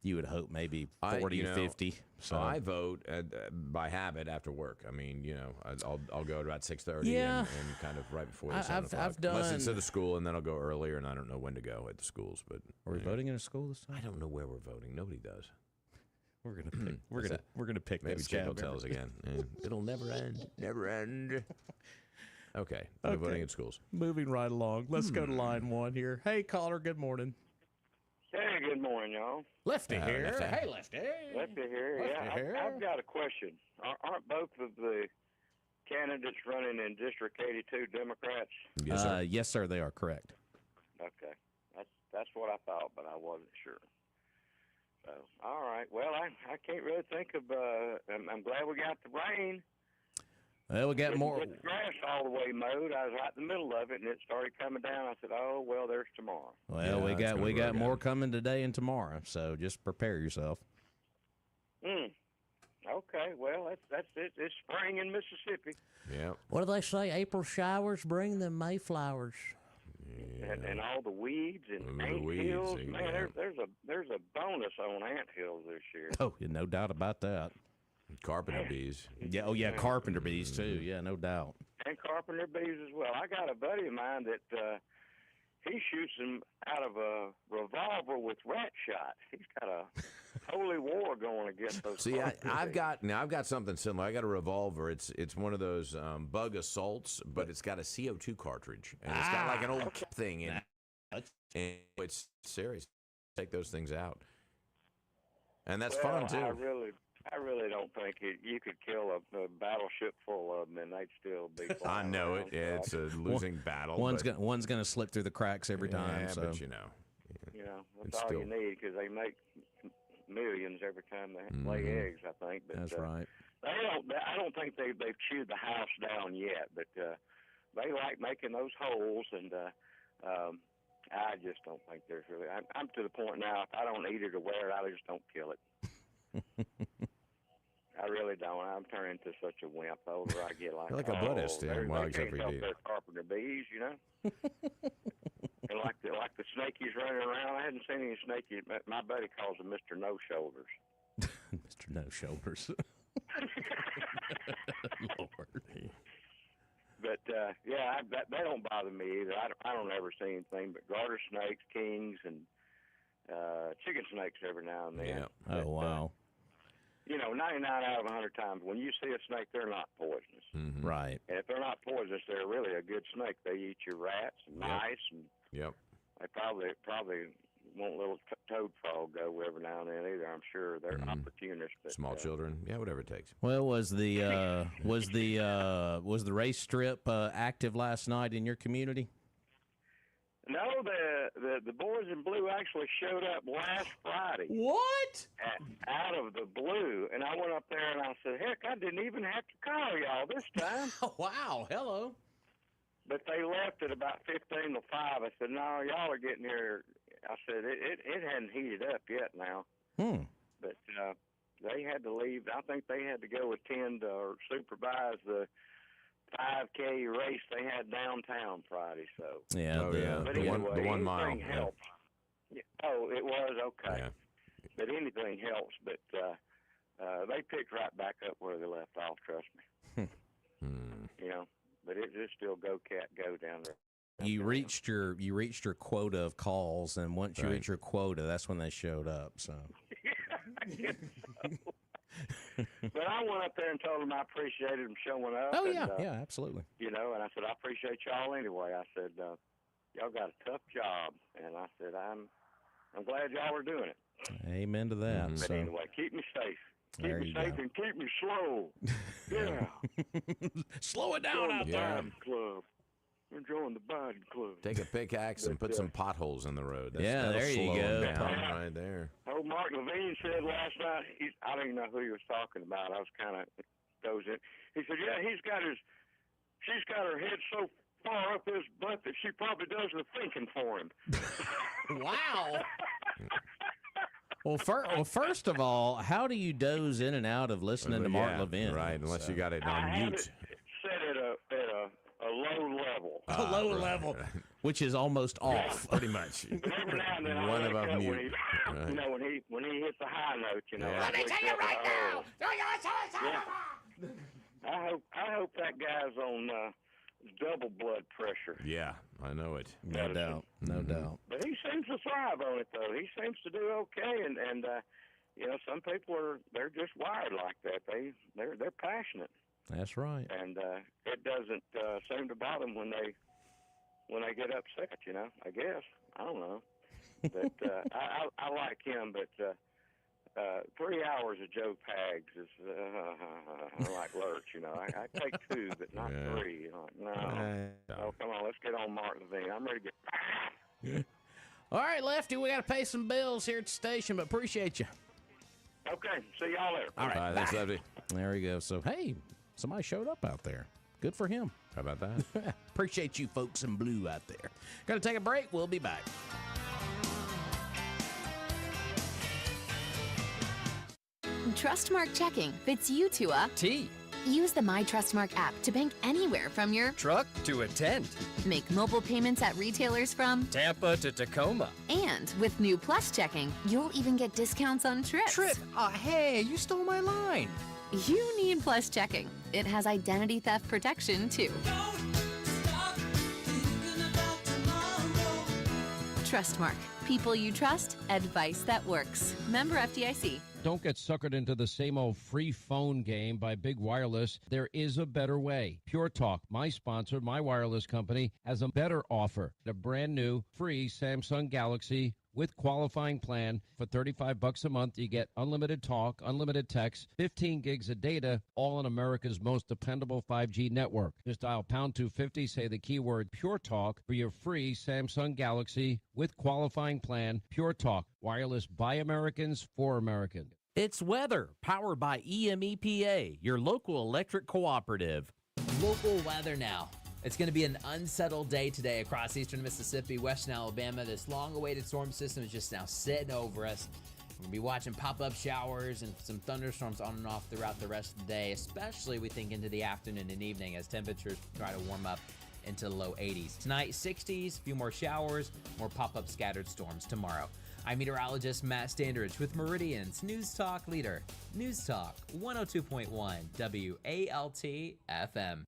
you would hope maybe 40 or 50. So I vote by habit after work. I mean, I'll go at about 6:30 Yeah. and kind of right before the 7 o'clock. I've done. Unless it's at the school, and then I'll go earlier, and I don't know when to go at the schools. But Are we voting in a school this time? I don't know where we're voting. Nobody does. We're gonna pick. We're gonna pick maybe this check cab hotels member. again. It'll never end. Never end. Okay. No voting at schools. Moving right along. Let's go to line one here. Hey, caller. Good morning. Hey, good morning, y'all. Lefty here. Lefty. Hey, Lefty. Lefty here. Lefty here. I've got a question. Aren't both of the candidates running in District 82 Democrats? Yes, sir. Yes, sir. They are correct. Okay. That's what I thought, but I wasn't sure. So, all right. Well, I can't really think of. I'm glad we got the rain. Well, we got more. Get the grass all the way mowed. I was right in the middle of it, and it started coming down. I said, "Oh, well, there's tomorrow." Well, we got more coming today and tomorrow, so just prepare yourself. Okay. Well, that's it. It's spring in Mississippi. Yeah. What do they say? April showers bring the Mayflowers. And all the weeds and The ant weeds, hills. yeah. Man, there's a bonus on ant hills this year. Oh, yeah, no doubt about that. Carpenter bees. Yeah. Oh, yeah. Carpenter bees too. Yeah, no doubt. And carpenter bees as well. I got a buddy of mine that he shoots them out of a revolver with rat shot. He's got a holy war going against those. See, carpenter bees. I've got something similar. I got a revolver. It's one of those bug assaults, but it's got a CO2 cartridge, and it's got like an old thing in it. And it's serious. Take those things out, and that's fun too. I really don't think you could kill a battleship full of them and they'd still be I flying know around. it. Yeah, it's a losing battle. One's gonna slip through the cracks every time. Yeah, So. but That's all you need because they make millions every time they lay eggs. I think. But, That's right. I don't think they've chewed the house down yet, but they like making those holes, and I just don't think there's really. I'm to the point now. If I don't eat it or wear it, I just don't kill it. I really don't. I'm turning into such a wimp. The older I get, You're like a Buddhist, yeah. Well, except for you do. They're carpenter bees, And like the snakies running around. I hadn't seen any snakies. My buddy calls them Mr. No Shoulders. Mr. No Shoulders. Lord. But they don't bother me either. I don't ever see anything but garter snakes, kings, and chicken snakes every now and then. Yeah. But, Oh wow. 99 out of 100 times when you see a snake, they're not poisonous. Mm-hmm. Right. And if they're not poisonous, they're really a good snake. They eat your rats and mice, and they probably won't let a little toad frog go every now and then either. I'm sure they're opportunists. But, Small children, whatever it takes. Well, was the race strip active last night in your community? No, the boys in blue actually showed up last Friday. What? Out of the blue. And I went up there and I said, heck, I didn't even have to call y'all this time. Wow, hello. But they left at about 15 to 5. I said, no, y'all are getting here. I said, it hadn't heated up yet now. But they had to leave. I think they had to go attend or supervise the 5K race they had downtown Friday. So But the anyway, 1 mile. anything helps. Yeah. Oh, it was okay. Yeah. But anything helps. But they picked right back up where they left off. Trust me. you know. But it just still go cat go down there. You reached your quota of calls, and once you reach your quota, that's when they showed up. So. I guess so. But I went up there and told them I appreciated them showing up. Oh, and, yeah, absolutely. You know, and I said, I appreciate y'all anyway. I said, y'all got a tough job. And I said, I'm glad y'all are doing it. Amen to that. But anyway, keep me safe. Keep me safe and keep me slow. Yeah. Slow it down out there. Club. Enjoying the Biden Club. Take a pickaxe and put some potholes in the road. There you go. Right there. Oh, Mark Levine said last night, I don't even know who he was talking about. I was kind of dozing. He said, yeah, she's got her head so far up his butt that she probably does the thinking for him. Wow. Well, first of all, how do you doze in and out of listening to Mark Levine? Right, unless you got it on I mute. have it set at a low level. A low level, which is almost off. Pretty much. Every now and then I One wake above up mute. when he, you know, when he hits a high note, you know. Let me tell you right now. I hope that guy's on double blood pressure. Yeah, I know it. No doubt. No doubt. But he seems to thrive on it, though. He seems to do okay, and you know, some people they're just wired like that. They're passionate. That's right. And it doesn't seem to bother them when they get upset. You know, I guess I don't know, but I like him. But 3 hours of Joe Pags is like Lurch. You know, I take 2, but not 3. You know, no. Oh, come on, let's get on Mark Levine. I'm ready to get. All right, Lefty, we got to pay some bills here at the station, but appreciate you. Okay, see y'all later. All right, thanks, Lefty. There we go. So, hey, somebody showed up out there. Good for him. How about that? Appreciate you folks in blue out there. Going to take a break. We'll be back. Trustmark checking fits you to a T. Use the My Trustmark app to bank anywhere from your truck to a tent. Make mobile payments at retailers from Tampa to Tacoma. And with new Plus checking, you'll even get discounts on trips. Hey, you stole my line. You need Plus checking. It has identity theft protection, too. Trustmark. People you trust. Advice that works. Member FDIC. Don't get suckered into the same old free phone game by Big Wireless. There is a better way. Pure Talk, my sponsor, my wireless company, has a better offer. A brand new free Samsung Galaxy with qualifying plan for $35 a month. You get unlimited talk, unlimited text, 15 gigs of data, all on America's most dependable 5G network. Just dial pound 250, say the keyword Pure Talk for your free Samsung Galaxy with qualifying plan. Pure Talk, wireless by Americans for Americans. It's weather, powered by EMEPA, your local electric cooperative. Local weather now. It's going to be an unsettled day today across eastern Mississippi, western Alabama. This long-awaited storm system is just now sitting over us. We're going to be watching pop-up showers and some thunderstorms on and off throughout the rest of the day, especially we think into the afternoon and evening as temperatures try to warm up into the low 80s. Tonight, 60s, a few more showers, more pop-up scattered storms tomorrow. I'm meteorologist Matt Standridge with Meridian's News Talk leader, News Talk 102.1 WALT FM.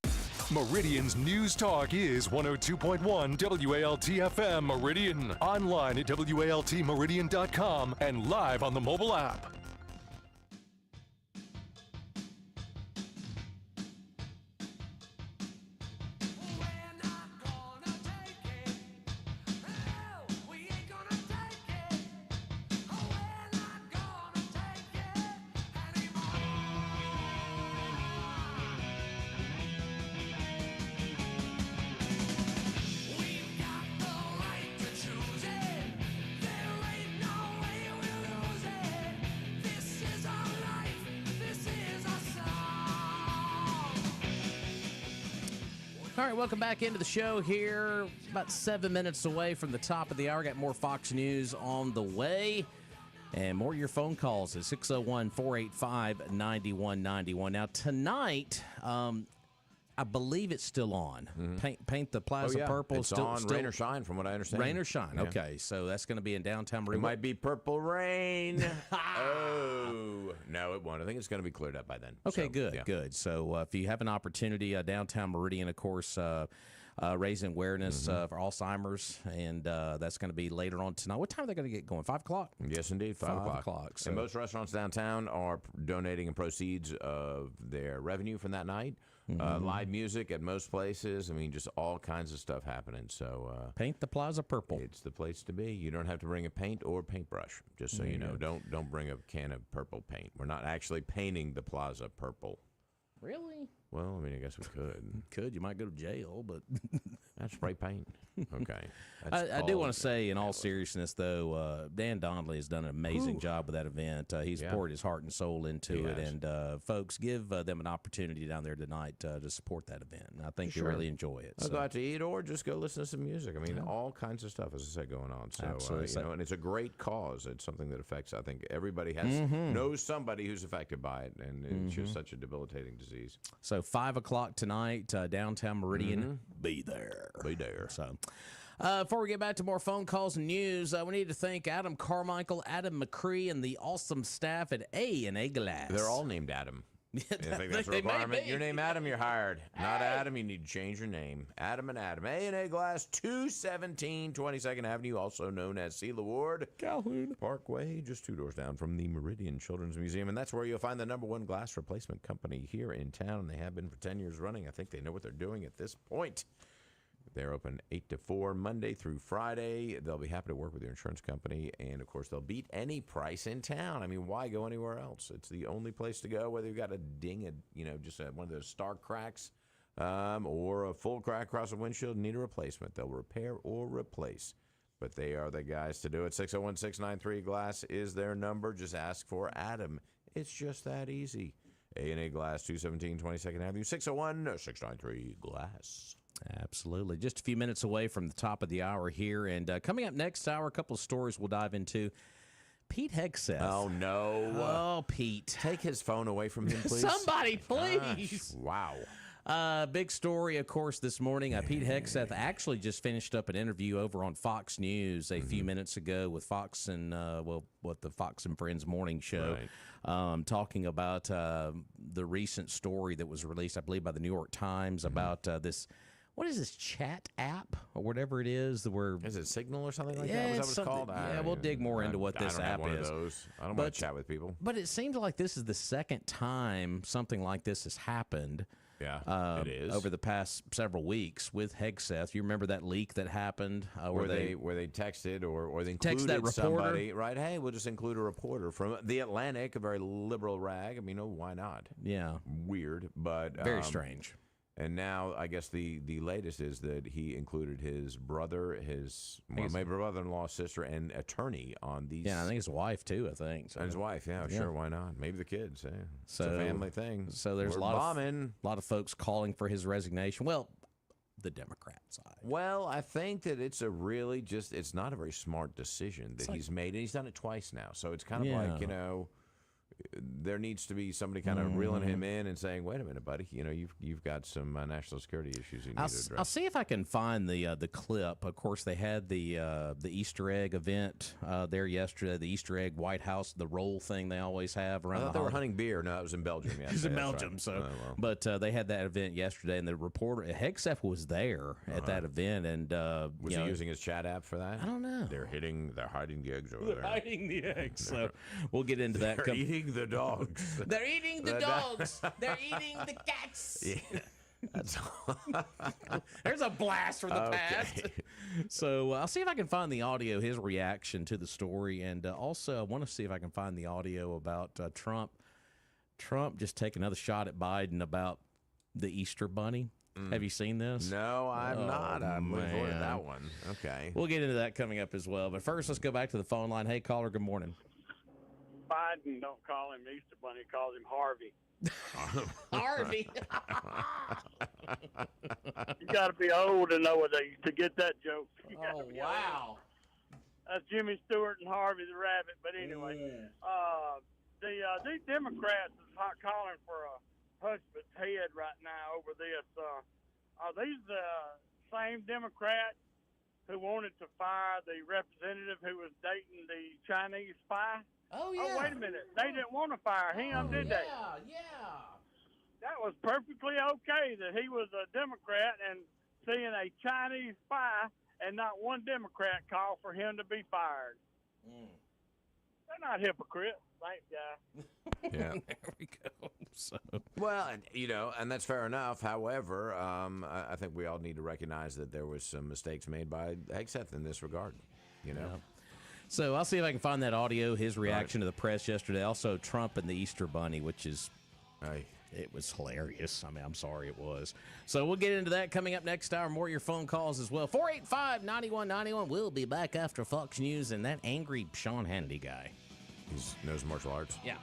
Meridian's News Talk is 102.1 WALT FM Meridian. Online at WALTmeridian.com and live on the mobile app. All right, welcome back into the show here. About 7 minutes away from the top of the hour. Got more Fox News on the way. And more of your phone calls at 601-485-9191. Now, tonight, I believe it's still on. Paint the Plaza purple. It's still on, rain or shine, from what I understand. Rain or shine. Yeah. Okay, so that's going to be in downtown It Meridian. might be purple rain. Oh, No, it won't. I think it's going to be cleared up by then. Okay, So, good, yeah. good. So if you have an opportunity, downtown Meridian, of course, raising awareness for Alzheimer's, and that's going to be later on tonight. What time are they going to get going? 5 o'clock? Yes, indeed, 5 o'clock. So. And most restaurants downtown are donating in proceeds of their revenue from that night. Live music at most places. I mean, just all kinds of stuff happening. So paint the plaza purple. It's the place to be. You don't have to bring a paint or paintbrush. Just so you know, don't bring a can of purple paint. We're not actually painting the plaza purple. Really? Well, I mean, I guess we could. You might go to jail, but that's spray paint. Okay. I do want to say, in all seriousness, though, Dan Donnelly has done an amazing job with that event. He's poured his heart and soul into it, and folks, give them an opportunity down there tonight to support that event. And I think you'll really enjoy it. Go out to eat or just go listen to some music. I mean, all kinds of stuff, as I said, going on. So, Absolutely. and it's a great cause. It's something that affects, I think, everybody knows somebody who's affected by it, and it's just such a debilitating disease. So 5 o'clock tonight, downtown Meridian. Be there. Be there. So, before we get back to more phone calls and news, we need to thank Adam Carmichael, Adam McCree, and the awesome staff at A&A Glass. They're all named Adam. I think that's a requirement. Your name Adam, you're hired. Not Adam, you need to change your name. Adam and Adam. A&A Glass, 217 22nd Avenue, also known as Sela Ward. Calhoun Parkway, just 2 doors down from the Meridian Children's Museum. And that's where you'll find the #1 glass replacement company here in town. And they have been for 10 years running. I think they know what they're doing at this point. They're open 8 to 4, Monday through Friday. They'll be happy to work with your insurance company. And, of course, they'll beat any price in town. I mean, why go anywhere else? It's the only place to go, whether you've got a ding, just one of those star cracks or a full crack across the windshield, need a replacement. They'll repair or replace. But they are the guys to do it. 601-693-GLASS is their number. Just ask for Adam. It's just that easy. A&A Glass, 217 22nd Avenue, 601-693-GLASS. Absolutely. Just a few minutes away from the top of the hour here. And coming up next hour, a couple of stories we'll dive into. Pete Hegseth. Oh, no. Oh, Pete. Take his phone away from him, please. Somebody, please. Gosh, wow. Big story, of course, this morning. Pete Hegseth actually just finished up an interview over on Fox News a few minutes ago with Fox and, the Fox and Friends morning show, talking about the recent story that was released, I believe, by the New York Times about this. What is this chat app or whatever it is? Is it Signal or something like that? Was that what it's called? Yeah, we'll dig more into what this app one is. Of those. I don't want to chat with people. But it seems like this is the second time something like this has happened. Yeah, it is. Over the past several weeks with Hegseth. You remember that leak that happened where they texted or they included that somebody, right? Hey, we'll just include a reporter from The Atlantic, a very liberal rag. I mean, why not? Yeah. Weird, but very strange. And now I guess the latest is that he included his brother, my brother-in-law, sister, and attorney on these. Yeah, I think his wife too. I think and his wife. Yeah, sure. Why not? Maybe the kids. Yeah. So, it's a family thing. So there's a lot of folks calling for his resignation. Well, the Democrat side. Well, I think that it's it's not a very smart decision that he's made, and he's done it twice now. So it's kind of like there needs to be somebody kind of reeling him in and saying, "Wait a minute, buddy. You've got some national security issues you need to address." I'll see if I can find the clip. Of course, they had the Easter egg event there yesterday. The Easter egg White House, the roll thing they always have around. I thought they were hunting beer. No, it was in Belgium. It was in Belgium. Right. So, but they had that event yesterday, and the reporter Hegseth was there at that event, and was he using his chat app for that? I don't know. They're hiding the eggs over there. Hiding the eggs. So we'll get into that. They're eating the dogs. They're eating the dogs. They're eating the cats. Yeah. That's There's a blast from the past. So I'll see if I can find the audio, his reaction to the story, and also I want to see if I can find the audio about Trump. Trump just take another shot at Biden about the Easter Bunny. Have you seen this? No, I'm not. I'm looking forward to that one. Okay. We'll get into that coming up as well. But first, let's go back to the phone line. Hey, caller, good morning. Biden don't call him Easter Bunny, he calls him Harvey. Harvey. You got to be old to know to get that joke. Oh, wow. That's Jimmy Stewart and Harvey the Rabbit. But anyway, these Democrats is calling for a hush but head right now over this. Are these the same Democrats who wanted to fire the representative who was dating the Chinese spy? Oh, yeah. Oh, wait a minute. They didn't want to fire him, did they? Yeah. That was perfectly okay that he was a Democrat and seeing a Chinese spy and not one Democrat call for him to be fired. They're not hypocrites. Thanks, guys. Yeah. There we go. So. Well, and that's fair enough. However, I think we all need to recognize that there was some mistakes made by Hegseth in this regard. Yeah. So I'll see if I can find that audio, his reaction to the press yesterday. Also, Trump and the Easter Bunny, which is, it was hilarious. I mean, I'm sorry it was. So we'll get into that coming up next hour. More of your phone calls as well. 485-9191. We'll be back after Fox News and that angry Sean Hannity guy. He knows martial arts. Yeah.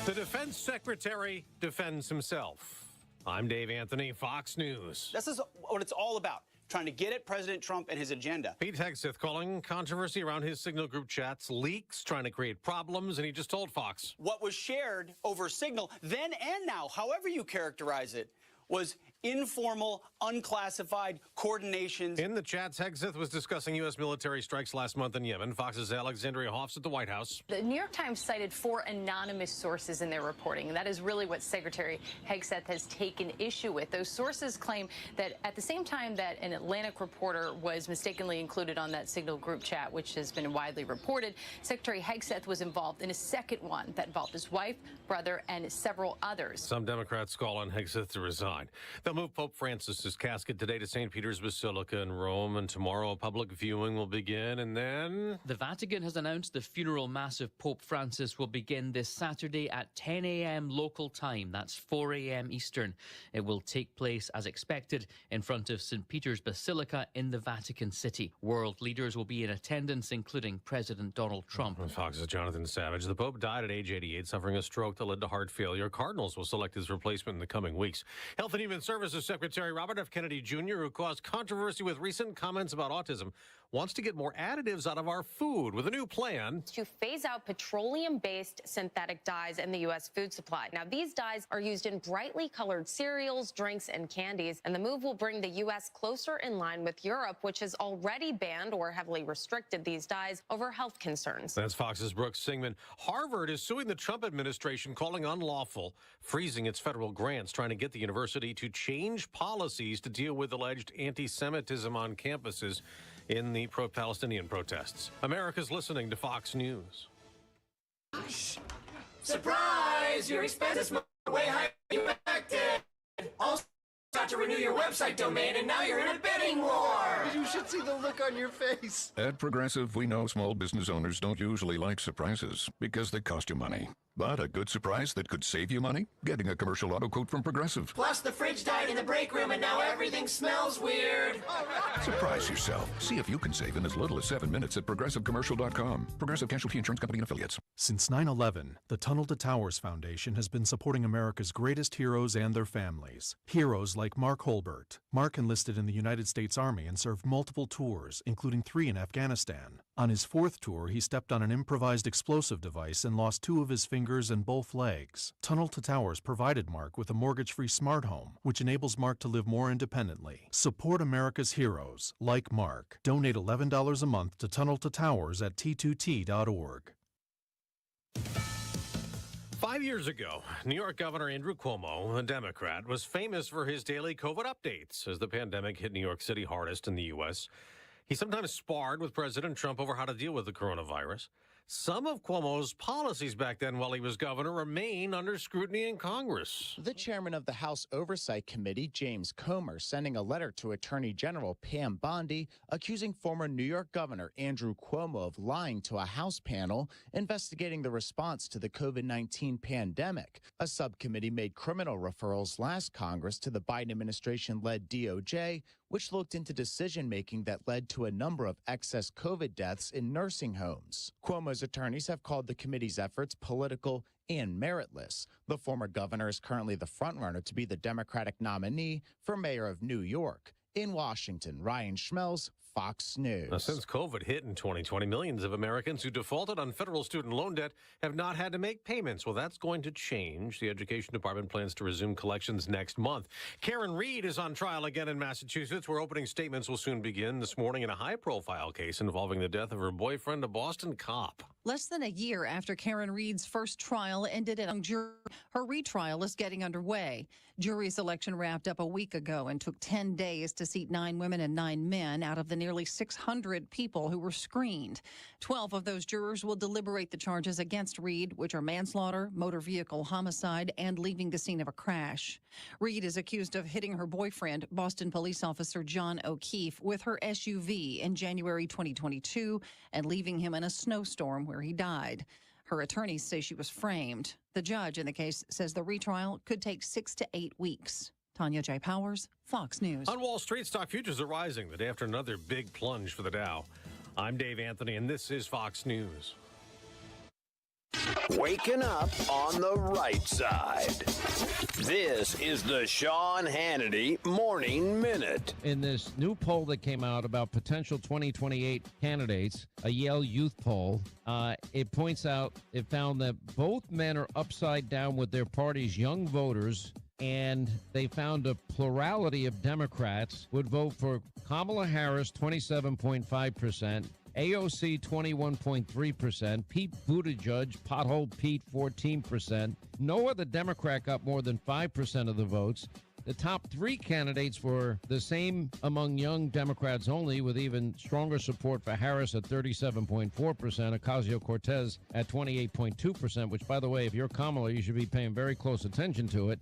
The defense secretary defends himself. I'm Dave Anthony, Fox News. This is what it's all about, trying to get at President Trump and his agenda. Pete Hegseth calling controversy around his Signal group chats leaks, trying to create problems, and he just told Fox. What was shared over Signal, then and now, however you characterize it, was informal, unclassified coordinations. In the chats, Hegseth was discussing U.S. military strikes last month in Yemen. Fox's Alexandria Hoffs at the White House. The New York Times cited 4 anonymous sources in their reporting, and that is really what Secretary Hegseth has taken issue with. Those sources claim that at the same time that an Atlantic reporter was mistakenly included on that Signal group chat, which has been widely reported, Secretary Hegseth was involved in a second one that involved his wife, brother, and several others. Some Democrats call on Hegseth to resign. They'll move Pope Francis's casket today to St. Peter's Basilica in Rome, and tomorrow a public viewing will begin, and then... The Vatican has announced the funeral mass of Pope Francis will begin this Saturday at 10 a.m. local time. That's 4 a.m. Eastern. It will take place, as expected, in front of St. Peter's Basilica in the Vatican City. World leaders will be in attendance, including President Donald Trump. Fox's Jonathan Savage. The Pope died at age 88, suffering a stroke that led to heart failure. Cardinals will select his replacement in the coming weeks. Health and Human Services Secretary Robert F. Kennedy Jr., who caused controversy with recent comments about autism, wants to get more additives out of our food with a new plan to phase out petroleum-based synthetic dyes in the U.S. food supply. Now, these dyes are used in brightly colored cereals, drinks, and candies, and the move will bring the U.S. closer in line with Europe, which has already banned or heavily restricted these dyes over health concerns. That's Fox's Brooks Singman. Harvard is suing the Trump administration, calling unlawful freezing its federal grants, trying to get the university to change policies to deal with alleged anti-Semitism on campuses in the pro-Palestinian protests. America's listening to Fox News. Surprise! Your expenses were way higher than you expected. Also, got to renew your website domain, and now you're in a bidding war. You should see the look on your face. At Progressive, we know small business owners don't usually like surprises because they cost you money. But a good surprise that could save you money? Getting a commercial auto quote from Progressive. Plus, the fridge died in the break room, and now everything smells weird. Surprise yourself. See if you can save in as little as 7 minutes at ProgressiveCommercial.com. Progressive Casualty Insurance Company and Affiliates. Since 9/11, the Tunnel to Towers Foundation has been supporting America's greatest heroes and their families. Heroes like Mark Holbert. Mark enlisted in the United States Army and served multiple tours, including 3 in Afghanistan. On his 4th tour, he stepped on an improvised explosive device and lost 2 of his fingers and both legs. Tunnel to Towers provided Mark with a mortgage-free smart home, which enables Mark to live more independently. Support America's heroes, like Mark. Donate $11 a month to Tunnel to Towers at t2t.org. 5 years ago, New York Governor Andrew Cuomo, a Democrat, was famous for his daily COVID updates as the pandemic hit New York City hardest in the U.S. He sometimes sparred with President Trump over how to deal with the coronavirus. Some of Cuomo's policies back then while he was governor remain under scrutiny in Congress. The chairman of the House Oversight Committee, James Comer, sending a letter to Attorney General Pam Bondi accusing former New York Governor Andrew Cuomo of lying to a House panel investigating the response to the COVID-19 pandemic. A subcommittee made criminal referrals last Congress to the Biden administration-led DOJ, which looked into decision-making that led to a number of excess COVID deaths in nursing homes. Cuomo's attorneys have called the committee's efforts political and meritless. The former governor is currently the frontrunner to be the Democratic nominee for mayor of New York. In Washington, Ryan Schmelz, Fox News. Now, since COVID hit in 2020, millions of Americans who defaulted on federal student loan debt have not had to make payments. Well, that's going to change. The Education Department plans to resume collections next month. Karen Reed is on trial again in Massachusetts, where opening statements will soon begin this morning in a high-profile case involving the death of her boyfriend, a Boston cop. Less than a year after Karen Reed's first trial ended in a jury, her retrial is getting underway. Jury selection wrapped up a week ago and took 10 days to seat 9 women and 9 men out of the nearly 600 people who were screened. 12 of those jurors will deliberate the charges against Reed, which are manslaughter, motor vehicle homicide, and leaving the scene of a crash. Reed is accused of hitting her boyfriend, Boston police officer John O'Keefe, with her SUV in January 2022 and leaving him in a snowstorm where he died. Her attorneys say she was framed. The judge in the case says the retrial could take 6 to 8 weeks. Tanya J. Powers, Fox News. On Wall Street, stock futures are rising the day after another big plunge for the Dow. I'm Dave Anthony, and this is Fox News. Waking up on the right side. This is the Sean Hannity Morning Minute. In this new poll that came out about potential 2028 candidates, a Yale youth poll, it found that both men are upside down with their party's young voters, and they found a plurality of Democrats would vote for Kamala Harris, 27.5%, AOC 21.3%, Pete Buttigieg, Pothole Pete 14%. No other Democrat got more than 5% of the votes. The top 3 candidates were the same among young Democrats only, with even stronger support for Harris at 37.4%, Ocasio-Cortez at 28.2%, which, by the way, if you're Kamala, you should be paying very close attention to it.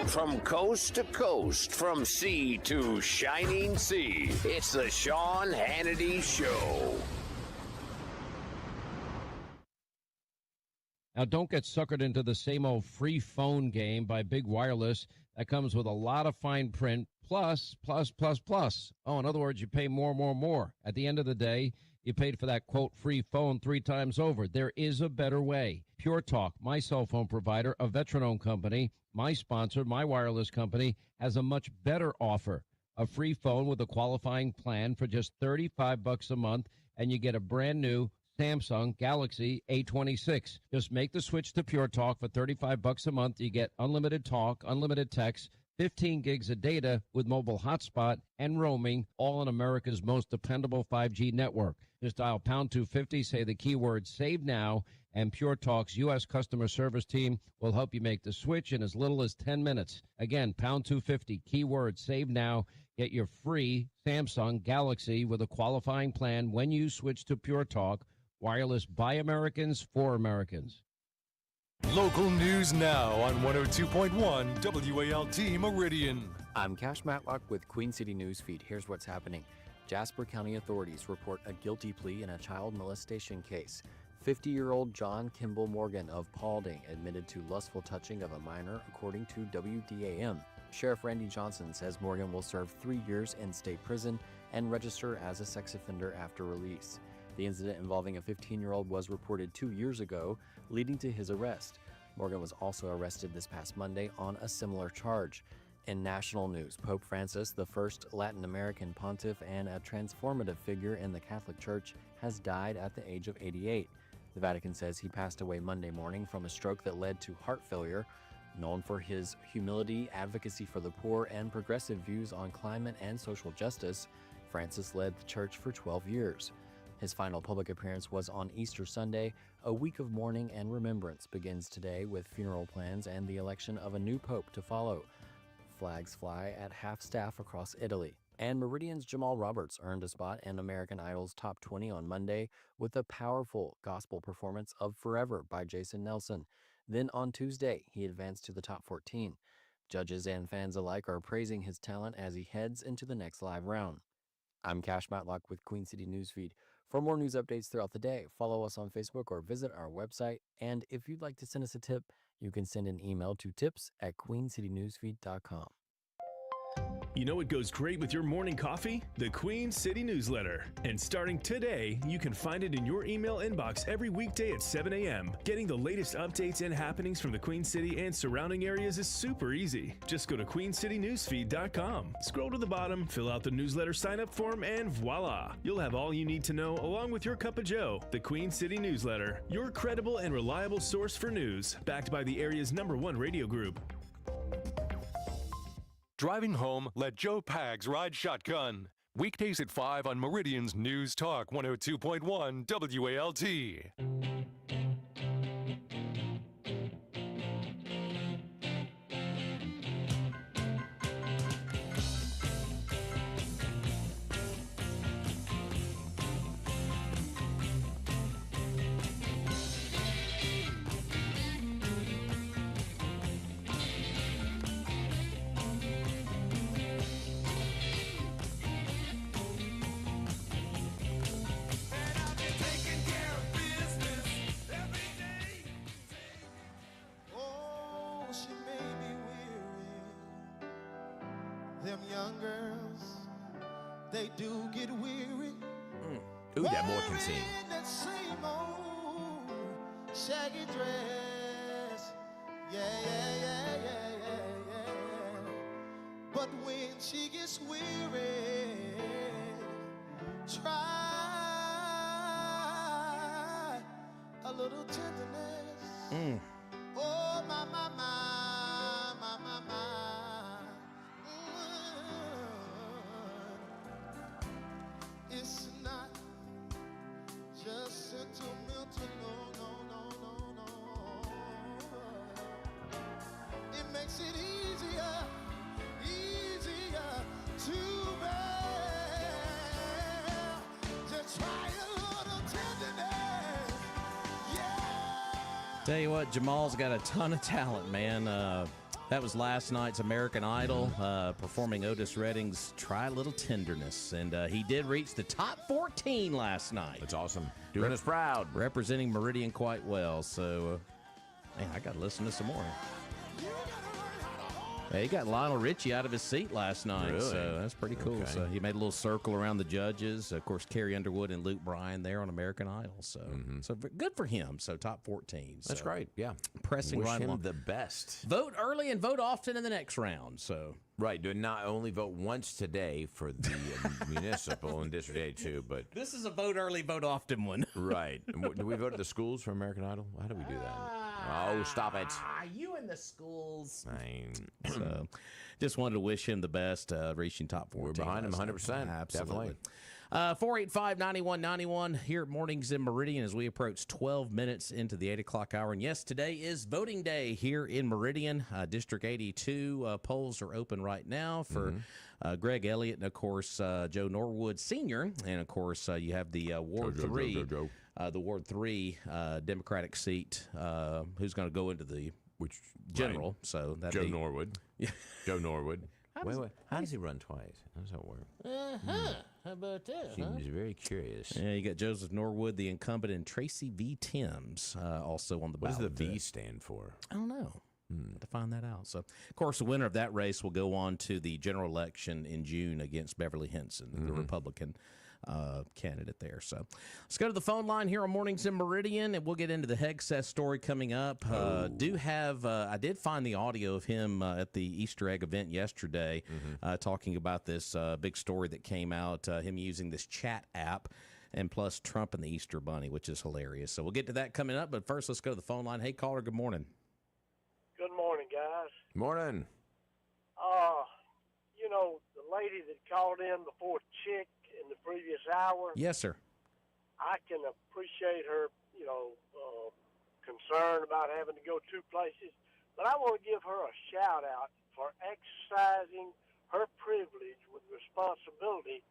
From coast to coast, from sea to shining sea, it's the Sean Hannity Show. Now, don't get suckered into the same old free phone game by Big Wireless. That comes with a lot of fine print, plus. Oh, in other words, you pay more. At the end of the day, you paid for that, quote, free phone 3 times over. There is a better way. Pure Talk, my cell phone provider, a veteran-owned company, my sponsor, my wireless company, has a much better offer. A free phone with a qualifying plan for just $35 a month, and you get a brand new Samsung Galaxy A26. Just make the switch to Pure Talk for $35 a month. You get unlimited talk, unlimited text, 15 gigs of data with mobile hotspot and roaming, all on America's most dependable 5G network. Just dial pound 250, say the keyword save now, and Pure Talk's U.S. customer service team will help you make the switch in as little as 10 minutes. Again, pound 250, keyword save now. Get your free Samsung Galaxy with a qualifying plan when you switch to Pure Talk. Wireless by Americans for Americans. Local news now on 102.1 WALT Meridian. I'm Cash Matlock with Queen City Newsfeed. Here's what's happening. Jasper County authorities report a guilty plea in a child molestation case. 50-year-old John Kimball Morgan of Paulding admitted to lustful touching of a minor, according to WDAM. Sheriff Randy Johnson says Morgan will serve 3 years in state prison and register as a sex offender after release. The incident involving a 15-year-old was reported 2 years ago, leading to his arrest. Morgan was also arrested this past Monday on a similar charge. In national news, Pope Francis, the first Latin American pontiff and a transformative figure in the Catholic Church, has died at the age of 88. The Vatican says he passed away Monday morning from a stroke that led to heart failure. Known for his humility, advocacy for the poor, and progressive views on climate and social justice, Francis led the church for 12 years. His final public appearance was on Easter Sunday. A week of mourning and remembrance begins today with funeral plans and the election of a new pope to follow. Flags fly at half-staff across Italy. And Meridian's Jamal Roberts earned a spot in American Idol's Top 20 on Monday with a powerful gospel performance of Forever by Jason Nelson. Then on Tuesday, he advanced to the Top 14. Judges and fans alike are praising his talent as he heads into the next live round. I'm Cash Matlock with Queen City Newsfeed. For more news updates throughout the day, follow us on Facebook or visit our website. And if you'd like to send us a tip, you can send an email to tips@queencitynewsfeed.com. You know what goes great with your morning coffee? The Queen City newsletter. And starting today, you can find it in your email inbox every weekday at 7 a.m. Getting the latest updates and happenings from the Queen City and surrounding areas is super easy. Just go to queencitynewsfeed.com. Scroll to the bottom, fill out the newsletter sign-up form, and voila! You'll have all you need to know along with your cup of joe. The Queen City newsletter. Your credible and reliable source for news, backed by the area's #1 radio group. Driving home, let Joe Pags ride shotgun. Weekdays at 5 on Meridian's News Talk 102.1 WALT. Them young girls, they do get weary. Ooh, that boy can sing. Wearing that same old shaggy dress. Yeah. But when she gets weary, try a little tenderness. Oh, my. It's not just sentimental, no. It makes it easier to bear. Just try a little tenderness, yeah. Tell you what, Jamal's got a ton of talent, man. That was last night's American Idol, performing Otis Redding's Try a Little Tenderness. And he did reach the top 14 last night. That's awesome. Doing us proud. Representing Meridian quite well. So, man, I got to listen to some more. He got Lionel Richie out of his seat last night, Really? so that's pretty cool. Okay. So he made a little circle around the judges. Of course, Carrie Underwood and Luke Bryan there on American Idol. So, so good for him. So top 14. That's So great. Yeah. pressing Wish right him along. the best. Vote early and vote often in the next round. So Right. Do not only vote once today for the municipal and District 82, but this is a vote early, vote often one. right. Do we vote at the schools for American Idol? How do we do that? Oh, stop it. You in the schools. So, just wanted to wish him the best, reaching top 14. We're behind him 100%. Absolutely. 485-9191 here at Mornings in Meridian as we approach 12 minutes into the 8 o'clock hour. And yes, today is voting day here in Meridian. District 82 polls are open right now for Greg Elliott and, of course, Joe Norwood Sr. And, of course, you have the Ward 3, the Ward 3 Democratic seat, who's going to go into the general. Right. So that'd Joe be Norwood. Joe Norwood. Wait. How does he run twice? How does that work? How about that? Seems very curious. Yeah, you got Joseph Norwood, the incumbent, and Tracy V. Timms also on the What ballot. does the V stand for? I don't know. To find that out. So, of course, the winner of that race will go on to the general election in June against Beverly Henson, the Republican candidate there. So let's go to the phone line here on Mornings in Meridian, and we'll get into the Hegseth story coming up. I did find the audio of him at the Easter egg event yesterday talking about this big story that came out, him using this chat app, and plus Trump and the Easter Bunny, which is hilarious. So we'll get to that coming up, but first let's go to the phone line. Hey, caller, good morning. Good morning, guys. Morning. You know, the lady that called in before Chick in the previous hour, Yes, sir. I can appreciate her, concern about having to go two places, but I want to give her a shout out for exercising her privilege with responsibility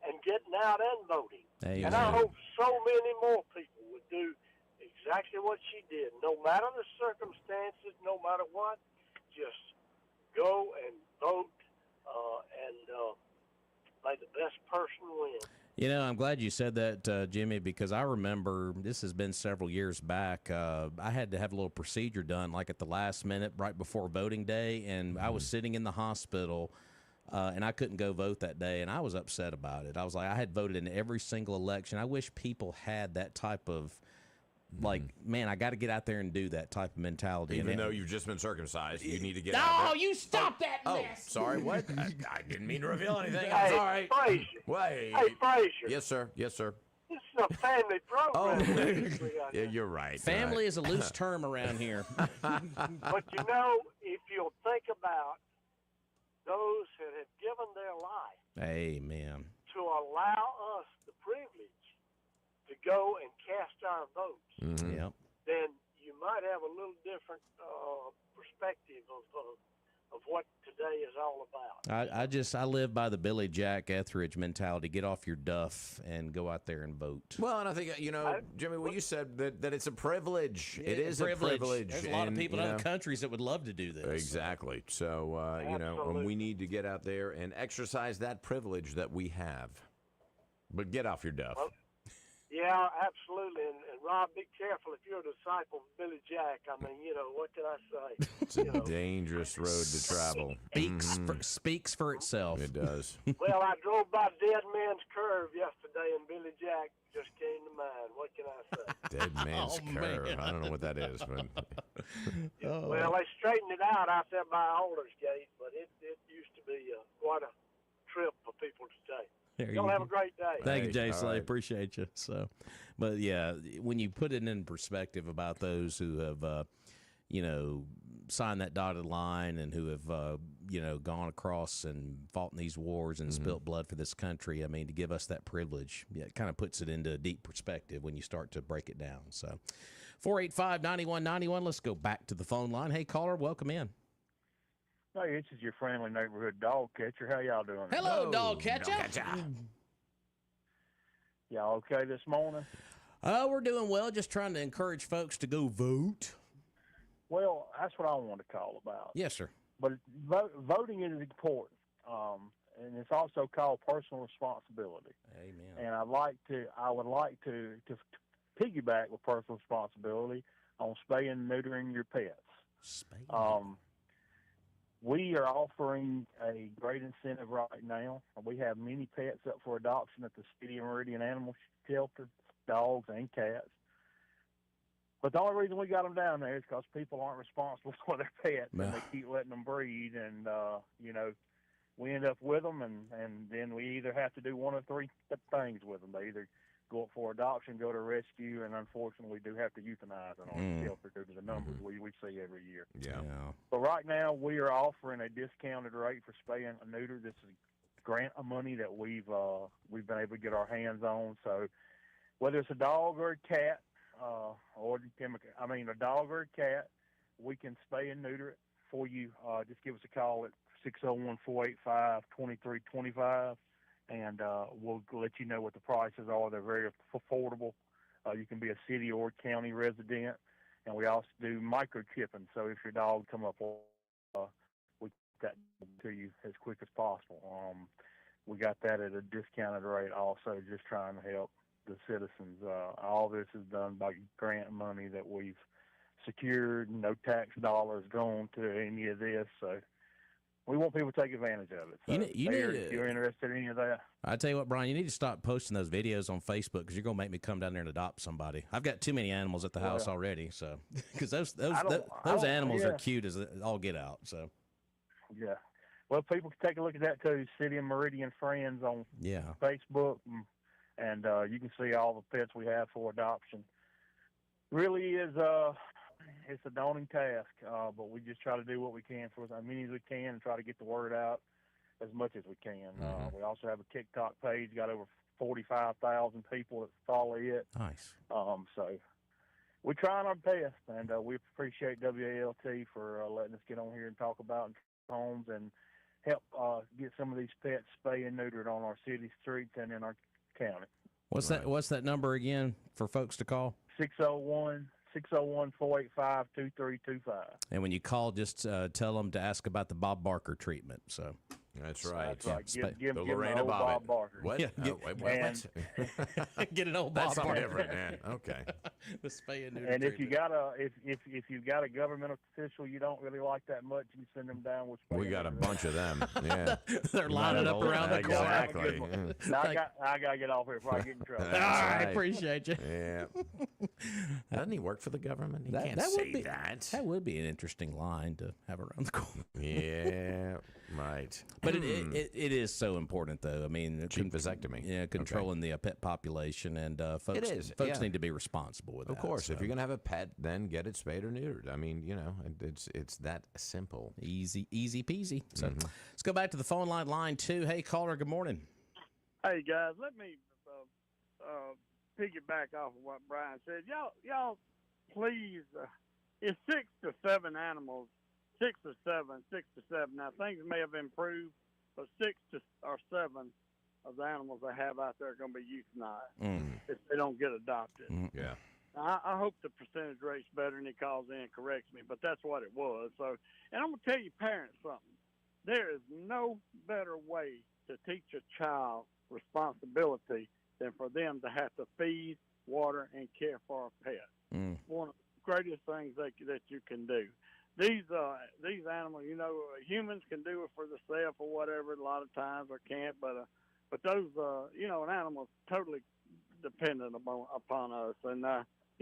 and getting out and voting. Amen. And I hope so many more people would do exactly what she did, no matter the circumstances, no matter what, just go and vote and may the best person win. You know, I'm glad you said that, Jimmy, because I remember this has been several years back. I had to have a little procedure done like at the last minute right before voting day, and I was sitting in the hospital and I couldn't go vote that day, and I was upset about it. I was like, I had voted in every single election. I wish people had that type of, like, man, I got to get out there and do that type of mentality. Even and though you've just been circumcised, you need to get out there. No, you stop that Oh, mess. sorry, what? I didn't mean to reveal anything. Hey, I'm sorry. Frazier. Wait. Hey, Frazier. Yes, sir. Yes, sir. This is a family program. Yeah, you're right. Family is a loose term around here. But you know, if you'll think about those that have given their life Amen. to allow us the privilege to go and cast our votes, Yep. then you might have a little different perspective of what today is all about. I live by the Billy Jack Etheridge mentality. Get off your duff and go out there and vote. Well, and I think, Jimmy, what you said, that it's a privilege. It is a privilege. privilege. There's a lot of and, people in other countries that would love to do this. Exactly. So, and we need to get out there and exercise that privilege that we have. But get off your duff. Well, yeah, absolutely. And Rob, be careful if you're a disciple of Billy Jack. I mean, what can I say? It's a dangerous road to travel. Speaks for itself. It does. Well, I drove by Dead Man's Curve yesterday, and Billy Jack just came to mind. What can I say? Dead Man's Curve. man. I don't know what that is, but Well, they straightened it out there by Aldersgate, but it used to be quite a trip for people to take. Y'all have a great day. Thank you, Jay all Slay. right. Appreciate you. So, but yeah, when you put it in perspective about those who have, signed that dotted line and who have, gone across and fought in these wars and spilt blood for this country, I mean, to give us that privilege, it kind of puts it into a deep perspective when you start to break it down. So, 485-9191. Let's go back to the phone line. Hey, caller, welcome in. Hey, this is your friendly neighborhood dog catcher. How y'all doing? Hello, dog catcher. Y'all okay this morning? We're doing well. Just trying to encourage folks to go vote. Well, that's what I want to call about. Yes, sir. But voting is important, and it's also called personal responsibility. Amen. And I would like to piggyback with personal responsibility on spaying and neutering your pets. We are offering a great incentive right now. We have many pets up for adoption at the City of Meridian Animal Shelter, dogs and cats. But the only reason we got them down there is because people aren't responsible for their pets, and they keep letting them breed. And, we end up with them, and then we either have to do one of three things with them. They either go up for adoption, go to rescue, and unfortunately we do have to euthanize in our shelter due to the numbers we see every year. Yeah. But right now we are offering a discounted rate for spay and neuter. This is a grant of money that we've been able to get our hands on. So whether it's a dog or a cat, a dog or a cat, we can spay and neuter it for you. Just give us a call at 601-485-2325. And we'll let you know what the prices are. They're very affordable. You can be a city or county resident, and we also do microchipping. So if your dog come up, we get that to you as quick as possible. We got that at a discounted rate. Also, just trying to help the citizens. All this is done by grant money that we've secured. No tax dollars going to any of this. So we want people to take advantage of it. So if you're interested in any of that. I tell you what, Brian, you need to stop posting those videos on Facebook because you're going to make me come down there and adopt somebody. I've got too many animals at the house already, so because those animals are cute as all get out. So yeah, well, people can take a look at that too. City of Meridian Friends on Facebook, and you can see all the pets we have for adoption. Really is it's a daunting task, but we just try to do what we can for as many as we can and try to get the word out as much as we can. We also have a TikTok page, got over 45,000 people that follow it. Nice. So we're trying our best, and we appreciate WALT for letting us get on here and talk about homes and help get some of these pets spayed and neutered on our city streets and in our county. What's that number again for folks to call? 601-485-2325. And when you call, just tell them to ask about the Bob Barker treatment. So That's right. That's right. Give the him the Lorena old Bob Bobbitt. Barker. What? Yeah, What? Get an old That's Bob something Barker. different, man. Okay. The spay and neuter And if you treatment. got if you've got a government official you don't really like that much, you send them down with. We got a bunch of them. Yeah. They're lining up around the corner. Exactly. Now, I got to get off here before I get in trouble. All right, appreciate you. Yeah. Doesn't he work for the government? He can't would say be, that. That would be an interesting line to have around the corner. Yeah, right. But it is so important, though. I mean, cheap vasectomy. Yeah, controlling the pet population, and folks, It is, folks yeah. need to be responsible with that. Of course, so. if you're gonna have a pet, then get it spayed or neutered. I mean, you know, it's that simple. Easy peasy. So let's go back to the phone line 2. Hey, caller, good morning. Hey guys, let me piggyback off of what Brian said. Y'all, please. It's 6 to 7 animals. 6 to 7. Now things may have improved, but 6 or 7 of the animals I have out there are going to be euthanized if they don't get adopted. Yeah. I hope the percentage rate's better, and he calls in and corrects me, but that's what it was. So, and I'm going to tell you, parents, something. There is no better way to teach a child responsibility than for them to have to feed, water, and care for a pet. One of the greatest things that you can do. These animals, you know, humans can do it for themselves or whatever a lot of times or can't, but those, you know, an animal's totally dependent upon us, and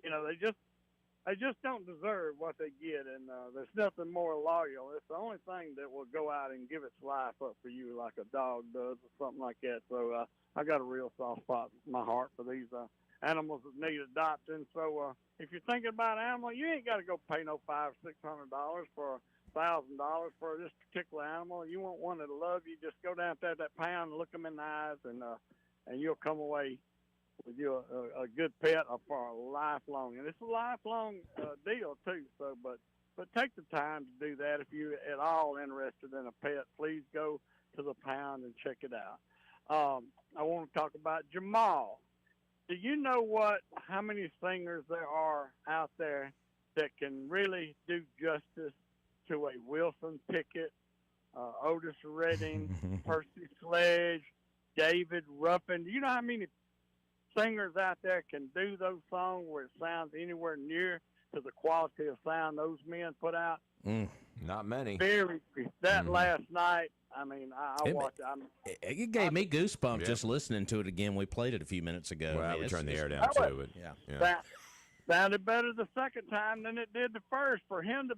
you know, they just don't deserve what they get, and there's nothing more loyal. It's the only thing that will go out and give its life up for you like a dog does or something like that. So I got a real soft spot in my heart for these animals that need adopting. So if you're thinking about an animal, you ain't got to go pay no $500 or $600 for $1,000 for this particular animal. You want one that'll love you, just go down there that pound and look them in the eyes, and you'll come away with you a good pet for a lifelong, and it's a lifelong deal too. So, but take the time to do that. If you're at all interested in a pet, please go to the pound and check it out. I want to talk about Jamal. Do you know how many singers there are out there that can really do justice to a Wilson Pickett, Otis Redding, Percy Sledge, David Ruffin? Do you know how many singers out there can do those songs where it sounds anywhere near to the quality of sound those men put out? Not many. Last night, I mean, I watched it. It gave me goosebumps just listening to it again. We played it a few minutes ago. Well, I mean, we turned the air down too. Yeah. Sounded better the second time than it did the first. For him to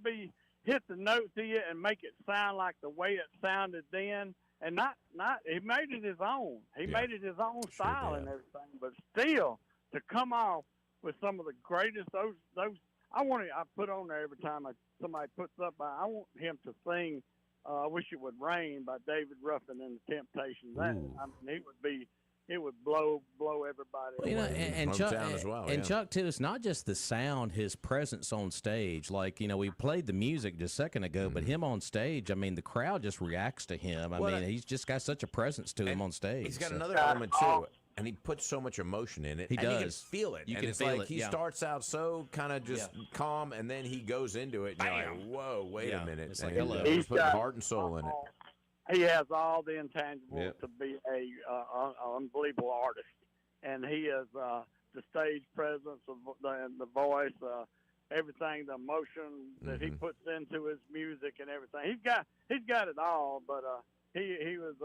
hit the note to you and make it sound like the way it sounded then, and not he made it his own. He made it his own style and everything. But still, to come off with some of the greatest those I put on there every time somebody puts up. I want him to sing "I Wish It Would Rain" by David Ruffin and the Temptations. It would blow everybody away. You know, and Chuck, Chuck too. It's not just the sound; his presence on stage. Like, you know, we played the music just a second ago, but him on stage. I mean, the crowd just reacts to him. I mean, he's just got such a presence to him on stage. He's got another element too. And he puts so much emotion in it. He does. You can feel it. You and can it's feel like it. He starts out so kind of just calm, and then he goes into it. And you're like, whoa, wait a minute. It's like, and hello. He's putting heart and soul in it. He has all the intangibles to be an unbelievable artist, and he is the stage presence, the voice, everything, the emotion that he puts into his music and everything. He's got it all, but he was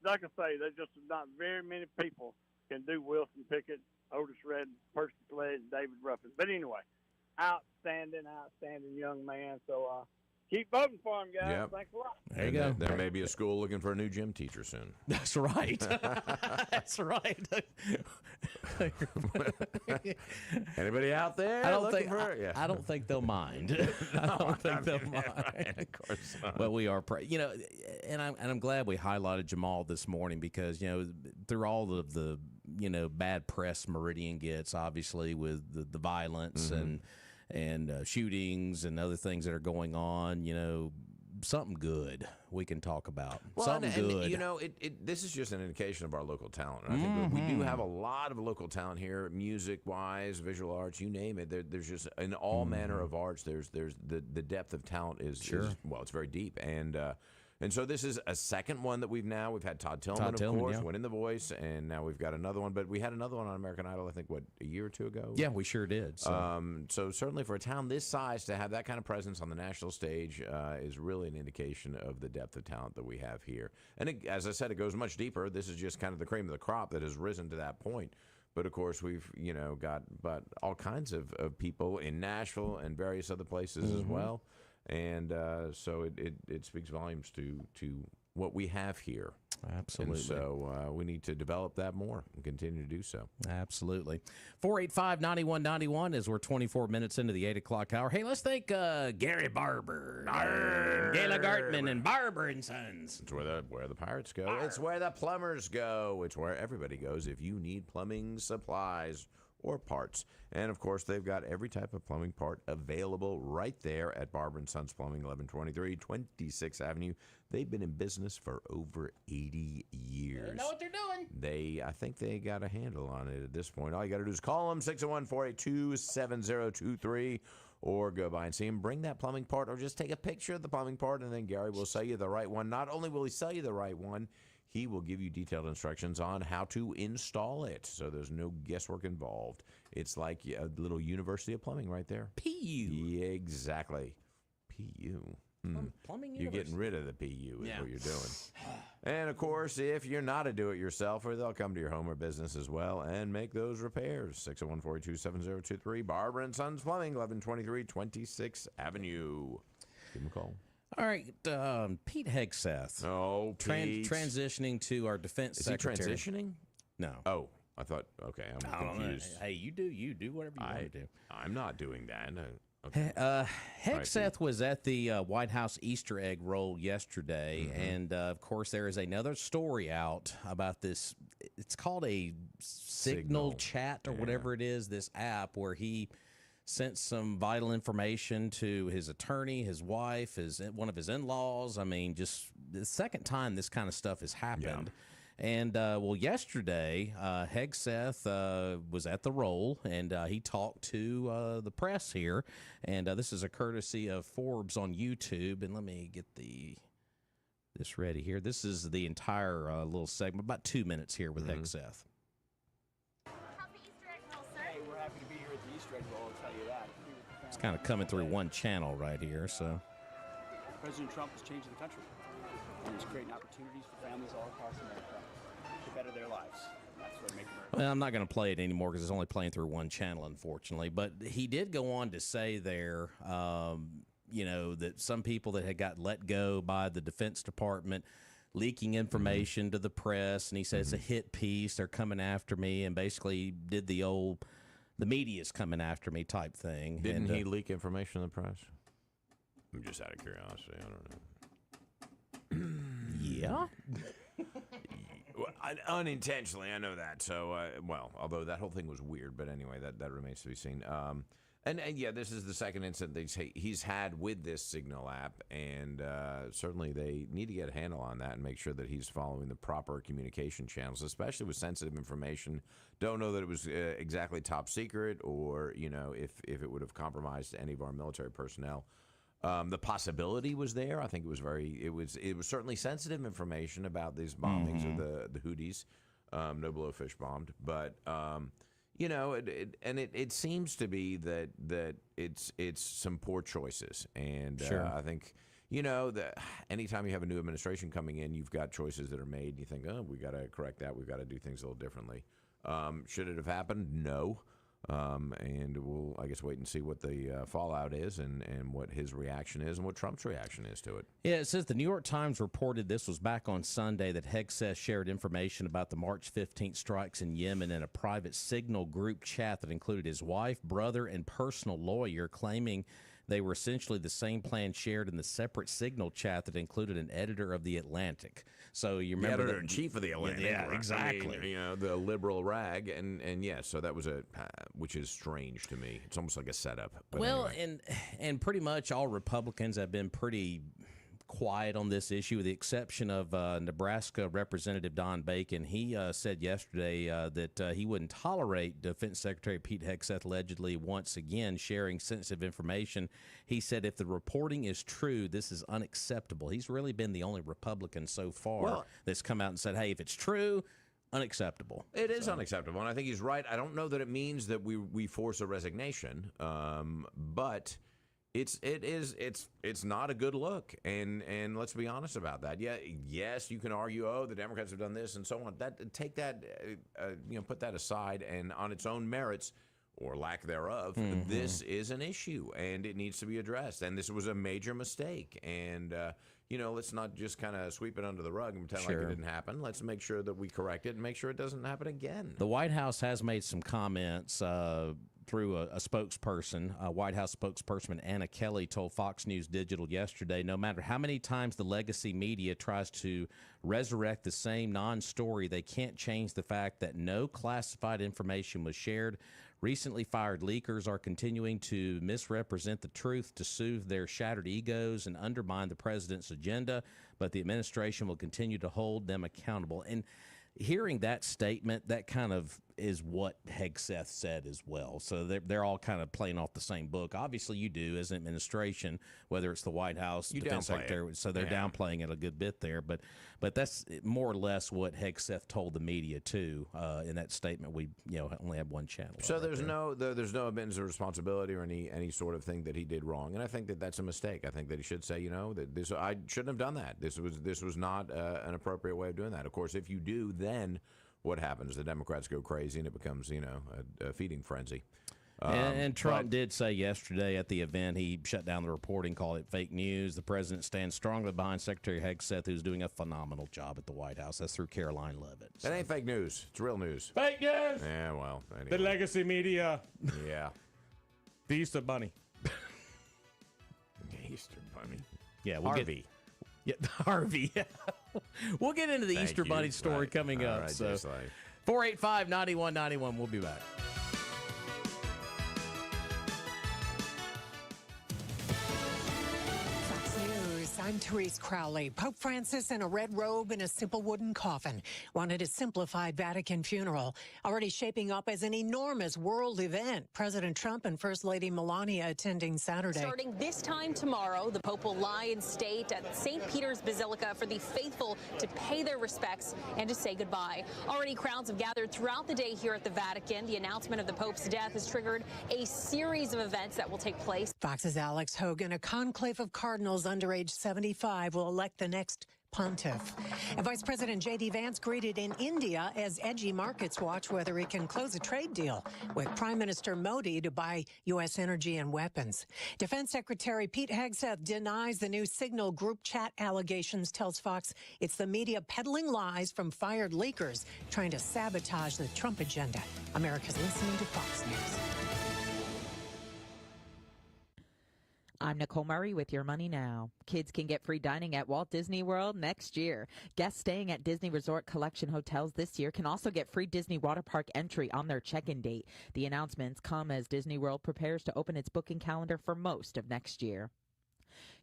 like I say, there's just not very many people can do Wilson Pickett, Otis Redding, Percy Sledge, David Ruffin. But anyway, outstanding young man. So keep voting for him, guys. Yep. Thanks a lot. There you go. There may be a school looking for a new gym teacher soon. That's right. That's right. Anybody out there? I don't think they'll mind. I don't think they'll mind. Of course not. But we are, you know, and I'm glad we highlighted Jamal this morning because, you know, through all of the you know, bad press Meridian gets, obviously, with the violence and shootings and other things that are going on, you know, something good we can talk about. Well, something good. And, you know, this is just an indication of our local talent. And I think we do have a lot of local talent here, music-wise, visual arts, you name it. There's just, in all manner of arts, there's the depth of talent is well, it's very deep. And And so this is a second one that we've had Todd Tillman, of course, winning The Voice, and now we've got another one. But we had another one on American Idol, I think, a year or two ago? Yeah, we sure did. So certainly for a town this size to have that kind of presence on the national stage is really an indication of the depth of talent that we have here. And as I said, it goes much deeper. This is just kind of the cream of the crop that has risen to that point. But of course, we've got all kinds of people in Nashville and various other places as well. And so it speaks volumes to what we have here. Absolutely. And so we need to develop that more and continue to do so. Absolutely. 485-9191 as we're 24 minutes into the 8 o'clock hour. Hey, let's thank Gary Barber, Gayla Gartman, and Barber & Sons. It's where the pirates go. It's where the plumbers go. It's where everybody goes if you need plumbing supplies or parts. And, of course, they've got every type of plumbing part available right there at Barber & Sons Plumbing, 1123 26th Avenue. They've been in business for over 80 years. They know what they're doing. I think they got a handle on it at this point. All you got to do is call them, 601-482-7023, or go by and see them. Bring that plumbing part, or just take a picture of the plumbing part, and then Gary will sell you the right one. Not only will he sell you the right one, he will give you detailed instructions on how to install it, so there's no guesswork involved. It's like a little University of Plumbing right there. PU. Yeah, exactly. PU. Plumbing You're University. getting rid of the PU is what you're doing. And, of course, if you're not a do-it-yourselfer, they'll come to your home or business as well and make those repairs. 601-482-7023, Barber & Sons Plumbing, 1123 26th Avenue. Give them a call. All right, Pete Hegseth. Oh, Pete. Transitioning to our defense secretary. Is he transitioning? No. Oh, I thought, okay, I'm confused. Hey, you do whatever you want to do. I'm not doing that. Okay. Hegseth was at the White House Easter egg roll yesterday, and of course there is another story out about this. It's called a Signal chat or whatever it is, this app where he sent some vital information to his attorney, his wife, one of his in-laws. I mean, just the second time this kind of stuff has happened. And, yesterday, Hegseth was at the roll, and he talked to the press here. And this is a courtesy of Forbes on YouTube. And let me get this ready here. This is the entire little segment, about 2 minutes here with Hegseth. Happy Easter egg roll, sir. Hey, we're happy to be here at the Easter egg roll, I'll tell you that. It's kind of coming through one channel right here, so. President Trump is changing the country. And he's creating opportunities for families all across America to better their lives. That's what makes America. Well, I'm not going to play it anymore because it's only playing through one channel, unfortunately. But he did go on to say there, that some people that had got let go by the Defense Department leaking information to the press, and he said it's a hit piece. They're coming after me, and basically did the media's coming after me type thing. Didn't he leak information to the press? I'm just out of curiosity. I don't know. Yeah. Unintentionally, I know that. So, although that whole thing was weird, but anyway, that remains to be seen. And this is the second incident he's had with this Signal app, and certainly they need to get a handle on that and make sure that he's following the proper communication channels, especially with sensitive information. Don't know that it was exactly top secret, or if it would have compromised any of our military personnel. The possibility was there. I think it was certainly sensitive information about these bombings of the Houthis. No blowfish bombed, but it seems to be that it's some poor choices, and I think that anytime you have a new administration coming in, you've got choices that are made, and you think, oh, we got to correct that. We've got to do things a little differently. Should it have happened? No. And we'll, I guess, wait and see what the fallout is and what his reaction is and what Trump's reaction is to it. Yeah, it says the New York Times reported this was back on Sunday that Hegseth shared information about the March 15th strikes in Yemen in a private Signal group chat that included his wife, brother, and personal lawyer, claiming they were essentially the same plan shared in the separate Signal chat that included an editor of The Atlantic. So you remember the editor-in-chief of The Atlantic. Yeah, exactly. I mean, the liberal rag, and so that was which is strange to me. It's almost like a setup. But well, anyway. and pretty much all Republicans have been pretty quiet on this issue, with the exception of Nebraska Representative Don Bacon. He said yesterday that he wouldn't tolerate Defense Secretary Pete Hegseth allegedly once again sharing sensitive information. He said if the reporting is true, this is unacceptable. He's really been the only Republican so far that's come out and said, hey, if it's true, unacceptable. It is unacceptable, and I think he's right. I don't know that it means that we force a resignation, but it's not a good look, and let's be honest about that. Yeah, yes, you can argue, the Democrats have done this and so on. Take that, put that aside, and on its own merits or lack thereof, this is an issue and it needs to be addressed. And this was a major mistake. And let's not just kind of sweep it under the rug and pretend like it didn't happen. Let's make sure that we correct it and make sure it doesn't happen again. The White House has made some comments through a spokesperson. White House spokesperson Anna Kelly told Fox News Digital yesterday, no matter how many times the legacy media tries to resurrect the same non-story, they can't change the fact that no classified information was shared. Recently fired leakers are continuing to misrepresent the truth to soothe their shattered egos and undermine the president's agenda, but the administration will continue to hold them accountable. And hearing that statement, that kind of is what Hegseth said as well. So they're all kind of playing off the same book. Obviously, you do as an administration, whether it's the White House, Defense Secretary. So they're downplaying it a good bit there. But that's more or less what Hegseth told the media too in that statement. We only have one channel. So there's no admittance of responsibility or any sort of thing that he did wrong, and I think that that's a mistake. I think that he should say, that this I shouldn't have done that. This was not an appropriate way of doing that. Of course, if you do, then what happens? The Democrats go crazy, and it becomes, a feeding frenzy. And Trump did say yesterday at the event, he shut down the reporting, called it fake news. The president stands strongly behind Secretary Hegseth, who's doing a phenomenal job at the White House. That's through Caroline Levitt. So. It ain't fake news. It's real news. Fake news! Yeah, well, anyway. The legacy media. Yeah. The Easter Bunny. The Easter Bunny. Yeah, we'll Harvey. Harvey. We'll get into the Easter Bunny story coming up. Right, so 485-9191. We'll be back. I'm Therese Crowley. Pope Francis in a red robe and a simple wooden coffin wanted a simplified Vatican funeral, already shaping up as an enormous world event. President Trump and First Lady Melania attending Saturday. Starting this time tomorrow, the Pope will lie in state at St. Peter's Basilica for the faithful to pay their respects and to say goodbye. Already crowds have gathered throughout the day here at the Vatican. The announcement of the Pope's death has triggered a series of events that will take place. Fox's Alex Hogan, a conclave of cardinals under age 75 will elect the next pontiff. And Vice President J.D. Vance greeted in India as edgy markets watch whether he can close a trade deal with Prime Minister Modi to buy U.S. energy and weapons. Defense Secretary Pete Hegseth denies the new Signal group chat allegations, tells Fox it's the media peddling lies from fired leakers trying to sabotage the Trump agenda. America's listening to Fox News. I'm Nicole Murray with Your Money Now. Kids can get free dining at Walt Disney World next year. Guests staying at Disney Resort Collection hotels this year can also get free Disney Water Park entry on their check-in date. The announcements come as Disney World prepares to open its booking calendar for most of next year.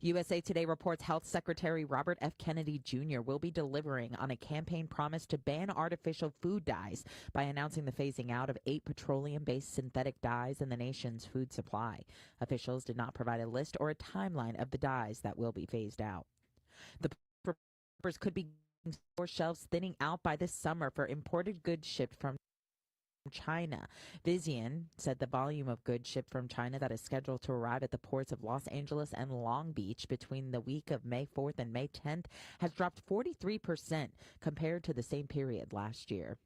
USA Today reports Health Secretary Robert F. Kennedy Jr. will be delivering on a campaign promise to ban artificial food dyes by announcing the phasing out of 8 petroleum-based synthetic dyes in the nation's food supply. Officials did not provide a list or a timeline of the dyes that will be phased out. The papers could be store shelves thinning out by this summer for imported goods shipped from China. Vizian said the volume of goods shipped from China that is scheduled to arrive at the ports of Los Angeles and Long Beach between the week of May 4th and May 10th has dropped 43% compared to the same period last year.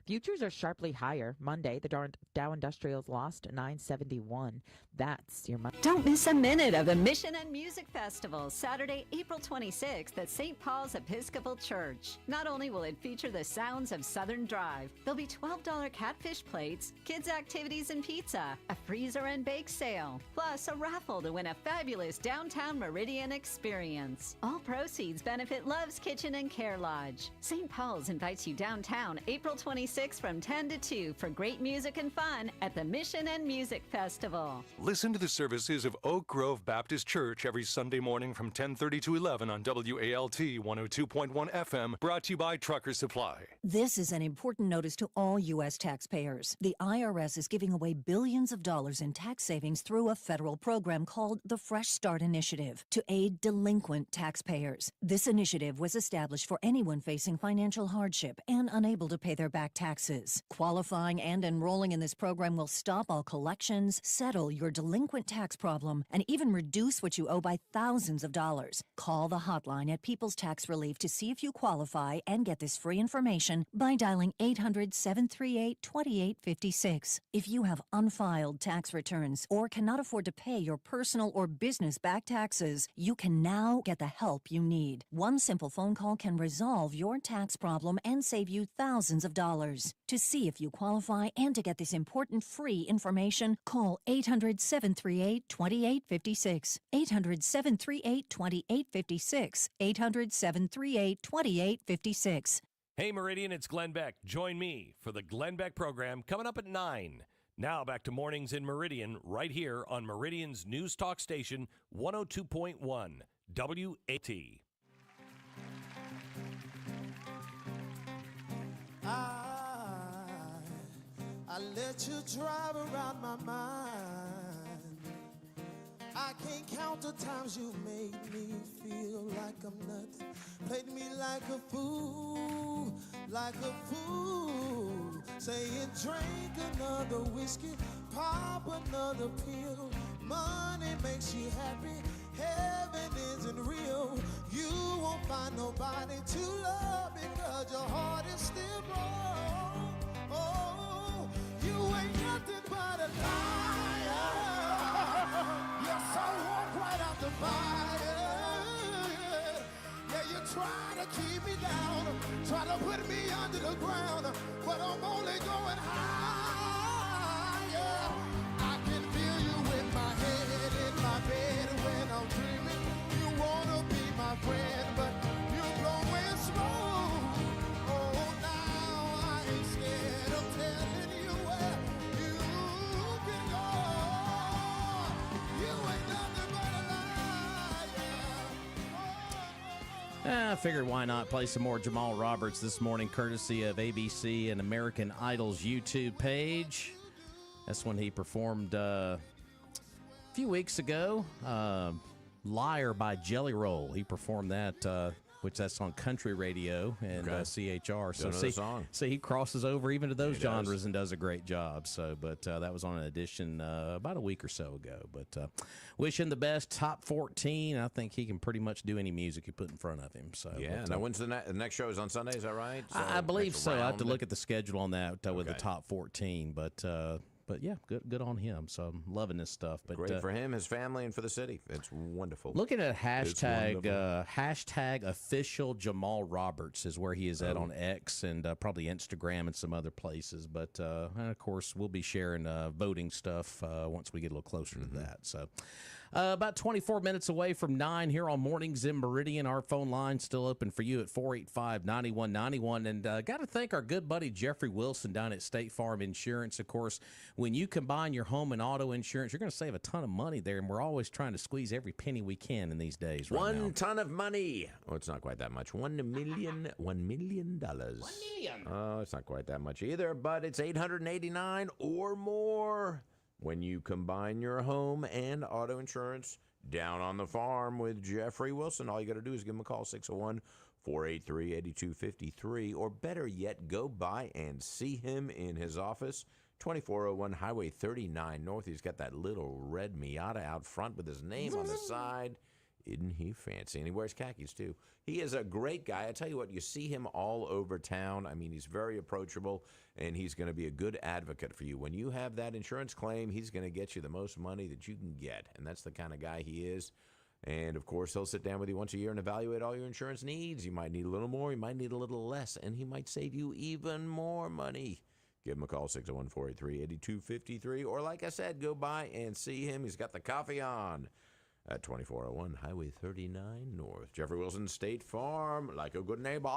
Futures are sharply higher. Monday, the Dow Industrials lost 971. That's your money. Don't miss a minute of the Mission and Music Festival, Saturday, April 26th at St. Paul's Episcopal Church. Not only will it feature the sounds of Southern Drive, there'll be $12 catfish plates, kids' activities and pizza, a freezer and bake sale, plus a raffle to win a fabulous downtown Meridian experience. All proceeds benefit Love's Kitchen and Care Lodge. St. Paul's invites you downtown April 26th 26th from 10 to 2 for great music and fun at the Mission and Music Festival. Listen to the services of Oak Grove Baptist Church every Sunday morning from 10:30 to 11 on WALT 102.1 FM, brought to you by Trucker Supply. This is an important notice to all U.S. taxpayers. The IRS is giving away billions of dollars in tax savings through a federal program called the Fresh Start Initiative to aid delinquent taxpayers. This initiative was established for anyone facing financial hardship and unable to pay their back taxes. Qualifying and enrolling in this program will stop all collections, settle your delinquent tax problem, and even reduce what you owe by thousands of dollars. Call the hotline at People's Tax Relief to see if you qualify and get this free information by dialing 800-738-2856. If you have unfiled tax returns or cannot afford to pay your personal or business back taxes, you can now get the help you need. One simple phone call can resolve your tax problem and save you thousands of dollars. To see if you qualify and to get this important free information, call 800-738-2856. 800-738-2856. 800-738-2856. Hey Meridian, it's Glenn Beck. Join me for the Glenn Beck program coming up at 9. Now back to Mornings in Meridian right here on Meridian's News Talk Station 102.1 WAT. I let you drive around my mind. I can't count the times you made me feel like I'm nothing. Played me like a fool, like a fool. Saying drink another whiskey, pop another pill. Money makes you happy, heaven isn't real. You won't find nobody to love because your heart is still wrong. Oh, you ain't nothing but a liar. Yes, I walk right out the fire. Yeah, you try to keep me down, try to put me under the ground, but I'm only going higher. I can feel you in my head, in my bed when I'm dreaming. You wanna be my friend, but you're blowing smoke. Oh, now I ain't scared of telling you where you can go. You ain't nothing but a liar. I figured why not play some more Jamal Roberts this morning, courtesy of ABC and American Idol's YouTube page. That's when he performed a few weeks ago. Liar by Jelly Roll. He performed that, which that's on country radio and CHR. So see, he crosses over even to those genres and does a great job. So, but that was on an edition about a week or so ago. But wish him the best. Top 14. I think he can pretty much do any music you put in front of him. So yeah. But, now, when's the next show? Is on Sunday? Is that right? So I believe next so. I have to round? look at the schedule on that with the top 14. But yeah, good on him. So I'm loving this stuff. But Great for him, his family, and for the city. It's wonderful. Looking at hashtag official Jamal Roberts is where he is at on X and probably Instagram and some other places. But and of course, we'll be sharing voting stuff once we get a little closer to that. So. About 24 minutes away from 9 here on Mornings in Meridian. Our phone line still open for you at 485-9191. And got to thank our good buddy Jeffrey Wilson down at State Farm Insurance. Of course, when you combine your home and auto insurance, you're going to save a ton of money there. And we're always trying to squeeze every penny we can in these days. One ton of money. Oh, it's not quite that much. $1 million. $1 million. Oh, it's not quite that much either, but it's $889 or more. When you combine your home and auto insurance down on the farm with Jeffrey Wilson, all you got to do is give him a call, 601-483-8253, or better yet, go by and see him in his office, 2401 Highway 39 North. He's got that little red Miata out front with his name on the side. Isn't he fancy? And he wears khakis, too. He is a great guy. I tell you what, you see him all over town. I mean, he's very approachable, and he's going to be a good advocate for you. When you have that insurance claim, he's going to get you the most money that you can get, and that's the kind of guy he is. And, of course, he'll sit down with you once a year and evaluate all your insurance needs. You might need a little more, you might need a little less, and he might save you even more money. Give him a call, 601-483-8253, or like I said, go by and see him. He's got the coffee on at 2401 Highway 39 North. Jeffrey Wilson, State Farm, like a good neighbor.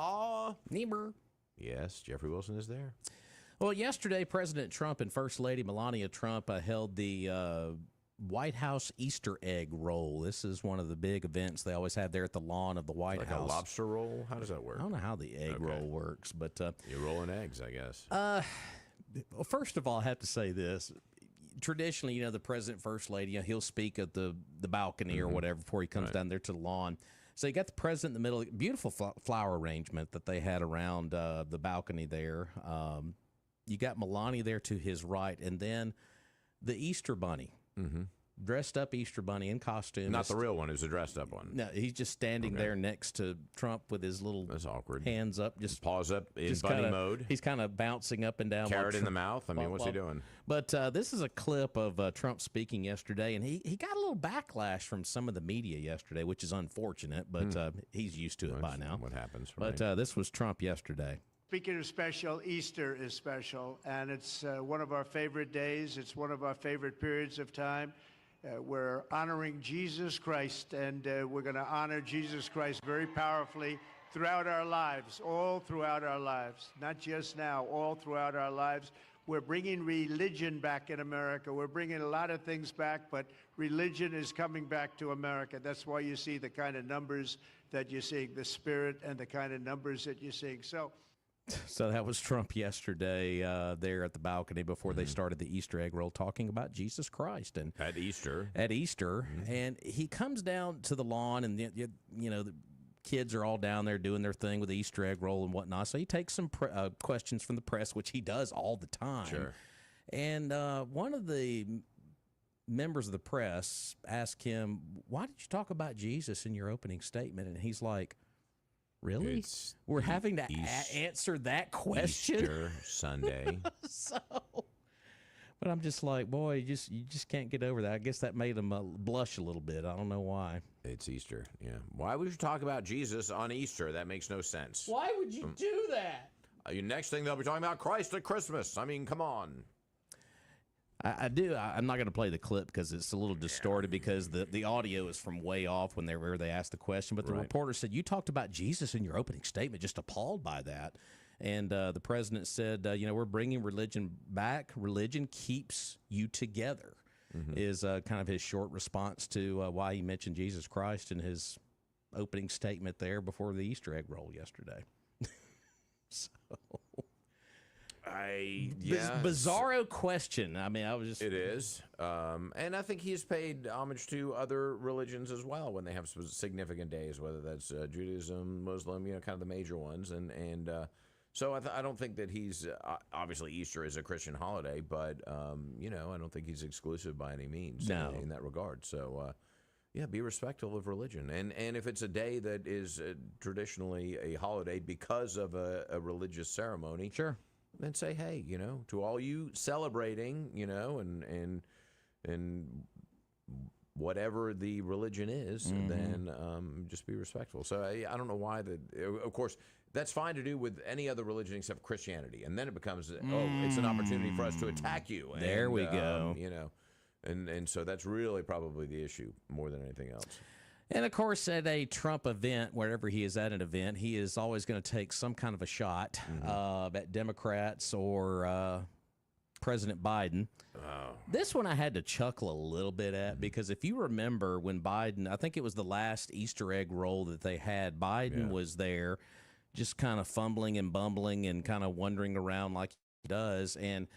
Yes, Jeffrey Wilson is there. Well, yesterday, President Trump and First Lady Melania Trump held the White House Easter egg roll. This is one of the big events they always have there at the lawn of the White Like House. a lobster roll? How does that work? I don't know how the egg roll works, but you're rolling eggs, I guess. Well, first of all, I have to say this. Traditionally, the president, first lady, he'll speak at the balcony or whatever before he comes down there to the lawn. So you got the president in the middle. Beautiful flower arrangement that they had around the balcony there. You got Melania there to his right, and then the Easter Bunny. Dressed up Easter Bunny in costume. Not the real one. It was a dressed up one. No, he's just standing there next to Trump with his little hands up. Just paws up in bunny mode. He's kind of bouncing up and down. Carrot in the mouth. I mean, what's he doing? But this is a clip of Trump speaking yesterday, and he got a little backlash from some of the media yesterday, which is unfortunate, but he's used to it by now. What happens. But this was Trump yesterday. Speaking of special, Easter is special, and it's one of our favorite days. It's one of our favorite periods of time. We're honoring Jesus Christ, and we're going to honor Jesus Christ very powerfully throughout our lives, all throughout our lives, not just now, all throughout our lives. We're bringing religion back in America. We're bringing a lot of things back, but religion is coming back to America. That's why you see the kind of numbers that you're seeing, the spirit and the kind of numbers that you're seeing. So that was Trump yesterday there at the balcony before they started the Easter egg roll, talking about Jesus Christ and at Easter. And he comes down to the lawn, and the kids are all down there doing their thing with the Easter egg roll and whatnot. So he takes some questions from the press, which he does all the time. Sure. And one of the members of the press asked him, "Why did you talk about Jesus in your opening statement?" And he's like, "Really? We're having to answer that question?" Easter Sunday. But I'm just like, boy, you just can't get over that. I guess that made him blush a little bit. I don't know why. It's Easter, yeah. Why would you talk about Jesus on Easter? That makes no sense. Why would you do that? Next thing they'll be talking about Christ at Christmas. I mean, come on. I do. I'm not going to play the clip because it's a little distorted because the audio is from way off when they asked the question. But the reporter said, "You talked about Jesus in your opening statement," just appalled by that. And the president said, "We're bringing religion back. Religion keeps you together," is kind of his short response to why he mentioned Jesus Christ in his opening statement there before the Easter egg roll yesterday. Bizarro question. I mean, It is. And I think he's paid homage to other religions as well when they have significant days, whether that's Judaism, Muslim, kind of the major ones. So I don't think that he's obviously Easter is a Christian holiday, but I don't think he's exclusive by any means in that regard. So be respectful of religion, and if it's a day that is traditionally a holiday because of a religious ceremony, sure, then say, hey, to all you celebrating, and whatever the religion is, then just be respectful. So I don't know why of course. That's fine to do with any other religion except Christianity. And then it becomes, it's an opportunity for us to attack you. There we go. And so that's really probably the issue more than anything else. And, of course, at a Trump event, wherever he is at an event, he is always going to take some kind of a shot at Democrats or President Biden. Oh. This one I had to chuckle a little bit at because if you remember when Biden, I think it was the last Easter egg roll that they had, Biden was there just kind of fumbling and bumbling and kind of wandering around like he does. And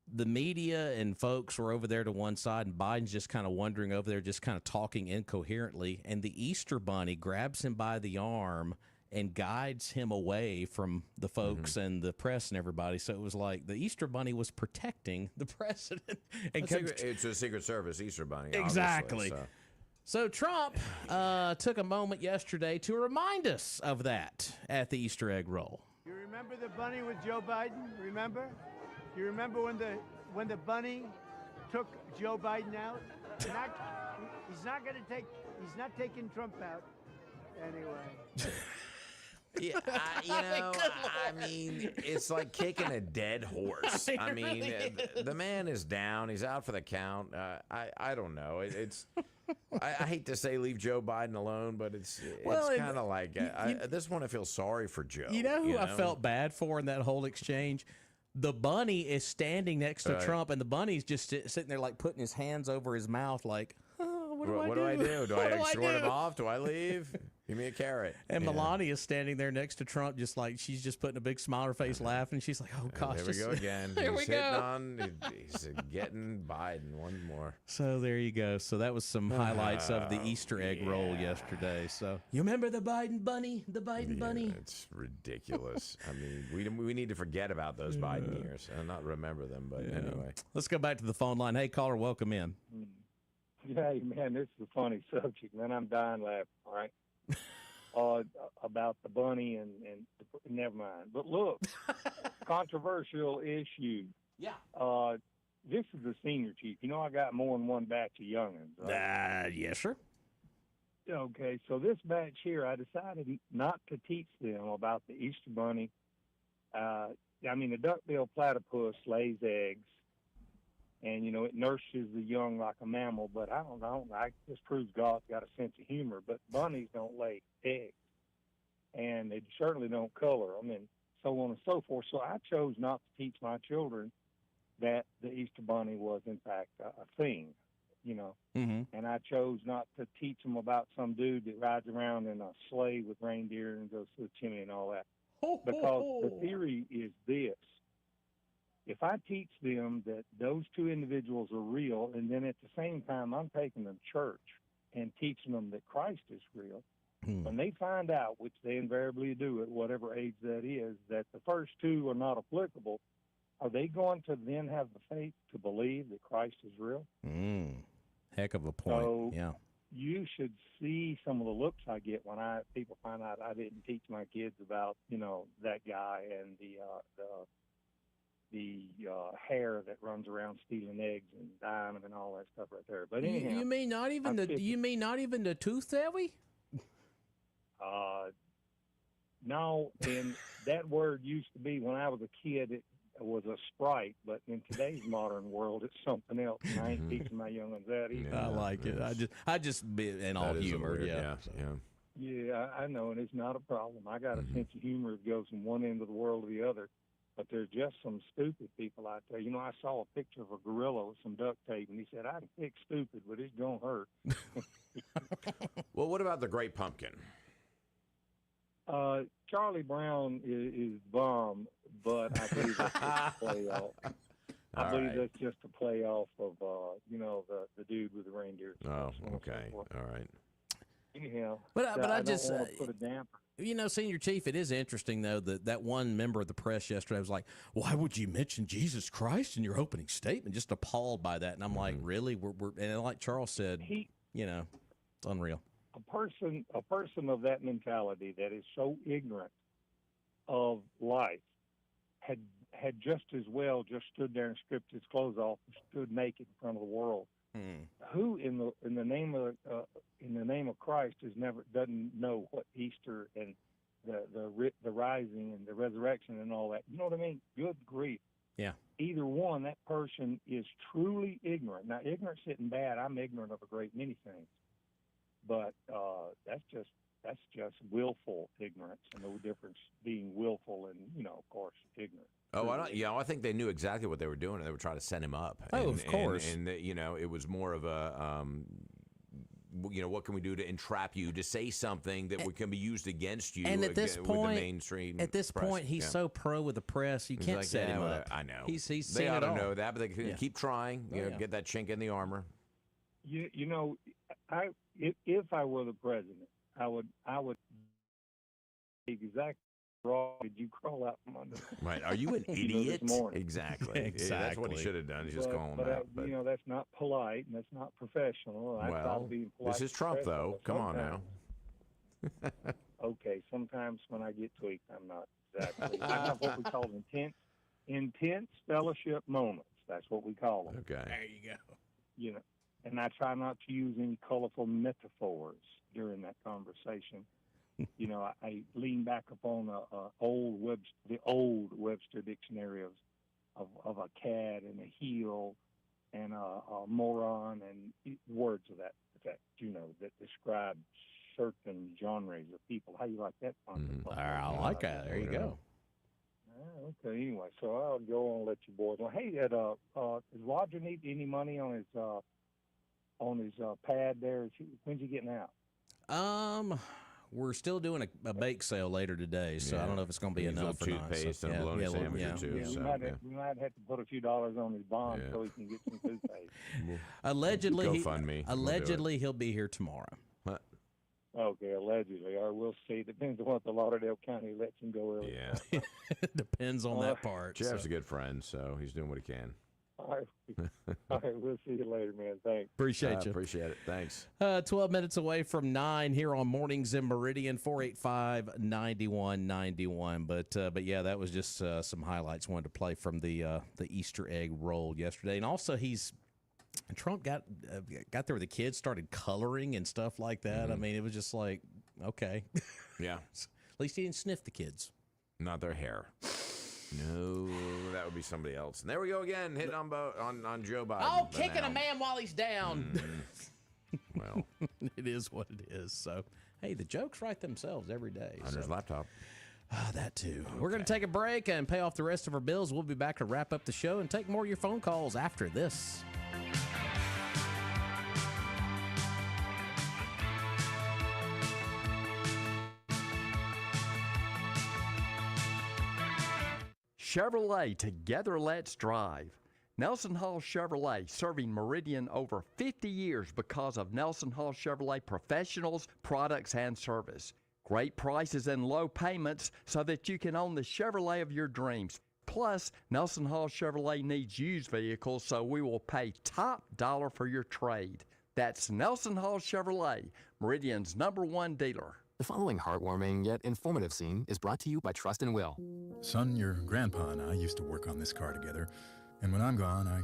the media and folks were over there to one side, and Biden's just kind of wandering over there, just kind of talking incoherently. And the Easter Bunny grabs him by the arm and guides him away from the folks and the press and everybody. So it was like the Easter Bunny was protecting the president. And It's a Secret Service Easter Bunny. Exactly. So. So Trump took a moment yesterday to remind us of that at the Easter egg roll. You remember the bunny with Joe Biden? Remember? You remember when the bunny took Joe Biden out? He's not taking Trump out anyway. Yeah, I mean, it's like kicking a dead horse. I mean, the man is down. He's out for the count. I don't know. I hate to say leave Joe Biden alone, but it's kind of like at this point I feel sorry for Joe. You know who I felt bad for in that whole exchange? The bunny is standing next to Trump, and the bunny's just sitting there like putting his hands over his mouth like, oh, what do I do? Do I escort him off? Do I leave? Give me a carrot. And Melania is standing there next to Trump, just like she's just putting a big smile on her face, laughing. She's like, "Oh gosh, here we go again. Here we go. He's getting Biden one more." So there you go. So that was some highlights of the Easter egg roll yesterday. So you remember the Biden bunny? The Biden bunny? It's ridiculous. I mean, we need to forget about those Biden years and not remember them. But anyway, let's go back to the phone line. Hey, caller, welcome in. Hey, man, this is a funny subject, man. I'm dying laughing, all right? About the bunny and never mind. But look, controversial issue. Yeah. This is the senior chief. You know, I got more than one batch of youngins, right? Yes, sir. Okay, so this batch here, I decided not to teach them about the Easter bunny. I mean, the duck-billed platypus lays eggs. And, you know, it nurses the young like a mammal, but I don't know. This proves God's got a sense of humor. But bunnies don't lay eggs, and they certainly don't color them, and so on and so forth. So I chose not to teach my children that the Easter bunny was, in fact, a thing, you know. Mm-hmm. And I chose not to teach them about some dude that rides around in a sleigh with reindeer and goes to the chimney and all that. Because the theory is this. If I teach them that those two individuals are real, and then at the same time I'm taking them to church and teaching them that Christ is real, when they find out, which they invariably do at whatever age that is, that the first two are not applicable, are they going to then have the faith to believe that Christ is real? Heck of a point. So yeah. You should see some of the looks I get when people find out I didn't teach my kids about, you know, that guy and the hare that runs around stealing eggs and dying them and all that stuff right there. But anyhow, you mean not even the tooth fairy? No, and that word used to be when I was a kid. It was a sprite, but in today's modern world, it's something else. And I ain't teaching my young'uns that either. I like it. I just in all humor. Yeah. Yeah, I know, and it's not a problem. I got a sense of humor that goes from one end of the world to the other. But there's just some stupid people out there. You know, I saw a picture of a gorilla with some duct tape, and he said, I can fix stupid, but it's going to hurt. Well, what about the Great Pumpkin? Charlie Brown is bomb, but I believe that's just a playoff. I believe that's just a playoff of, you know, the dude with the reindeer. Oh, okay. All right. Anyhow, but I don't just want to put a damper. You know, Senior Chief, it is interesting, though, that one member of the press yesterday was like, why would you mention Jesus Christ in your opening statement? Just appalled by that. And I'm like, really? And like Charles said, you know, it's unreal. A person of that mentality that is so ignorant of life had just as well just stood there and stripped his clothes off and stood naked in front of the world. Who in the name of Christ doesn't know what Easter and the rising and the resurrection and all that? You know what I mean? Good grief! Yeah. Either one, that person is truly ignorant. Now, ignorance isn't bad. I'm ignorant of a great many things, but that's just willful ignorance, and no difference being willful and, you know, of course, ignorant. Oh, I think they knew exactly what they were doing, and they were trying to set him up. Of course. And you know, it was more of a, you know, what can we do to entrap you to say something that can be used against you? And at this point, with the mainstream press. He's so pro with the press, you can't set him up. I know. He's they ought it to all. know that, but they can keep trying. You know, get that chink in the armor. You know, if I were the president, I would exactly. Did you crawl out from under? Right. Are you an idiot? Exactly. Exactly. That's what he should have done. He's just calling him out. But you know, that's not polite and that's not professional. I thought being polite. This is Trump, though. Come on now. Okay. Sometimes when I get tweaked, I'm not exactly. I have what we call intense fellowship moments. That's what we call them. Okay. There you go. You know, and I try not to use any colorful metaphors during that conversation. you know, I lean back upon the old Webster dictionary of a cad and a heel and a moron and words of that effect, you know, that describe certain genres of people. How you like that? I like that. There you go. Okay, anyway, so I'll go on and let you boys know. Hey, does Roger need any money on his pad there? When's he getting out? We're still doing a bake sale later today, so I don't know if it's going to be enough or not. Toothpaste and a bologna sandwich or two. We might have to put a few dollars on his bond so he can get some toothpaste. Allegedly, he'll be here tomorrow. Okay, allegedly, or we'll see. Depends on what the Lauderdale County lets him go early. Yeah, depends on that part. Jeff's a good friend, so he's doing what he can. All right, we'll see you later, man. Thanks. Appreciate you. Appreciate it. Thanks. 12 minutes away from 9 here on Mornings in Meridian, 485-9191. But yeah, that was just some highlights wanted to play from the Easter egg roll yesterday, and also Trump got there with the kids, started coloring and stuff like that. Mm-hmm. I mean, it was just like, okay. Yeah. At least he didn't sniff the kids. Not their hair. No, that would be somebody else. And there we go again, hitting on Joe Biden. Oh, kicking a man while he's down. Well, it is what it is. So, hey, the jokes write themselves every day. On his laptop. That too. Okay. We're going to take a break and pay off the rest of our bills. We'll be back to wrap up the show and take more of your phone calls after this. Chevrolet, together let's drive. Nelson Hall Chevrolet, serving Meridian over 50 years because of Nelson Hall Chevrolet professionals, products, and service. Great prices and low payments so that you can own the Chevrolet of your dreams. Plus, Nelson Hall Chevrolet needs used vehicles, so we will pay top dollar for your trade. That's Nelson Hall Chevrolet, Meridian's #1 dealer. The following heartwarming yet informative scene is brought to you by Trust and Will. Son, your grandpa and I used to work on this car together, and when I'm gone, I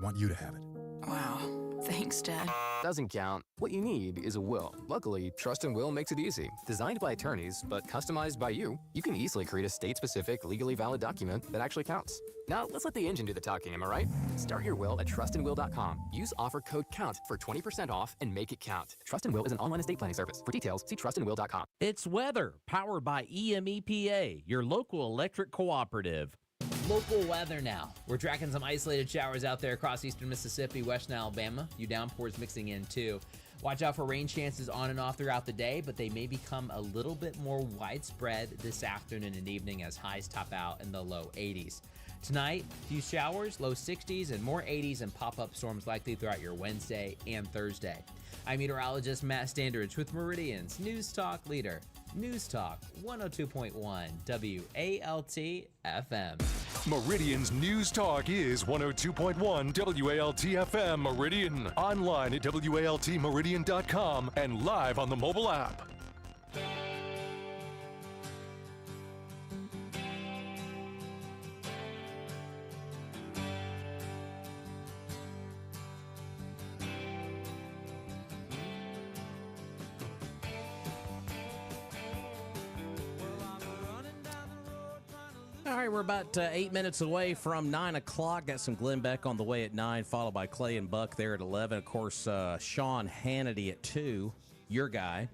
want you to have it. Wow. Thanks, Dad. Doesn't count. What you need is a will. Luckily, Trust and Will makes it easy. Designed by attorneys, but customized by you, you can easily create a state-specific, legally valid document that actually counts. Now, let's let the engine do the talking, am I right? Start your will at trustandwill.com. Use offer code COUNT for 20% off and make it count. Trust and Will is an online estate planning service. For details, see trustandwill.com. It's weather, powered by EMEPA, your local electric cooperative. Local weather now. We're tracking some isolated showers out there across eastern Mississippi, western Alabama. A few downpours mixing in too. Watch out for rain chances on and off throughout the day, but they may become a little bit more widespread this afternoon and evening as highs top out in the low 80s. Tonight, few showers, low 60s, and more 80s and pop-up storms likely throughout your Wednesday and Thursday. I'm meteorologist Matt Standridge with Meridian's News Talk leader, News Talk 102.1 WALT FM. Meridian's News Talk is 102.1 WALT FM Meridian. Online at WALTmeridian.com and live on the mobile app. All right, we're about 8 minutes away from 9 o'clock. Got some Glenn Beck on the way at 9, followed by Clay and Buck there at 11. Of course, Sean Hannity at 2, your guy.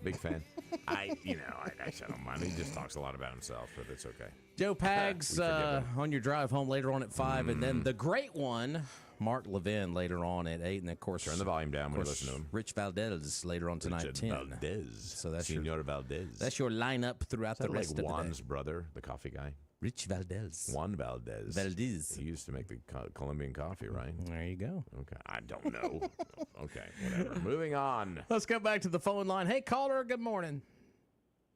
Big fan. I don't mind. He just talks a lot about himself, but it's okay. Joe Pags on your drive home later on at 5, and then the great one, Mark Levin, later on at 8, and of course turn the volume down when you listen to him. Rich Valdez later on tonight at 10. Valdez. So that's Senor Valdez. That's your lineup throughout the rest of the day. Juan's brother, the coffee guy. Rich Valdez. Juan Valdez. Valdez. He used to make the Colombian coffee, right? There you go. Okay. I don't know. Okay, whatever. Moving on. Let's go back to the phone line. Hey, caller, good morning.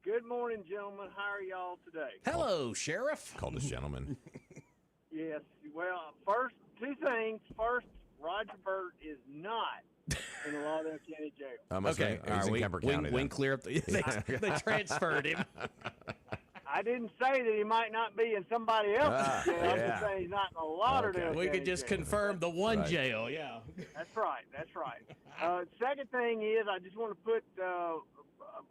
Good morning, gentlemen. How are y'all today? Hello, Sheriff. Called us gentlemen. Yes. Well, first, two things. First, Roger Burt is not in the Lauderdale County Jail. Okay. He's in Kemper County. We clear up. They transferred him. I didn't say that he might not be in somebody else's jail. I'm just saying he's not in the Lauderdale County We could just jail. confirm the one jail, yeah. That's right. That's right. Second thing is, I just want to put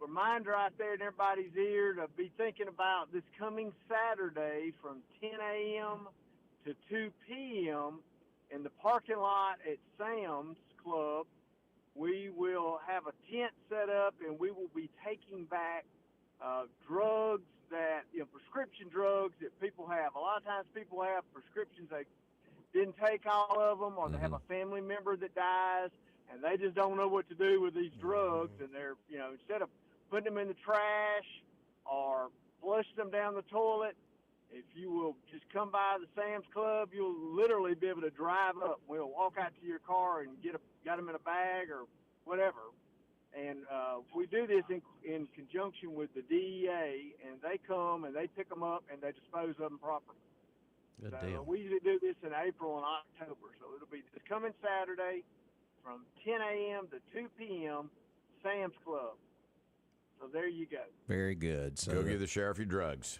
reminder out there in everybody's ear to be thinking about this coming Saturday from 10 a.m. to 2 p.m. in the parking lot at Sam's Club. We will have a tent set up, and we will be taking back drugs that, prescription drugs that people have. A lot of times people have prescriptions, they didn't take all of them, or they have a family member that dies, and they just don't know what to do with these drugs, and they're, instead of putting them in the trash or flush them down the toilet, if you will just come by the Sam's Club, you'll literally be able to drive up. We'll walk out to your car and got them in a bag or whatever. And we do this in conjunction with the DEA, and they come and they pick them up and they dispose of them properly. Good so deal. We usually do this in April and October. So it'll be this coming Saturday from 10 a.m. to 2 p.m., Sam's Club. So there you go. Very good. So Go give the sheriff your drugs.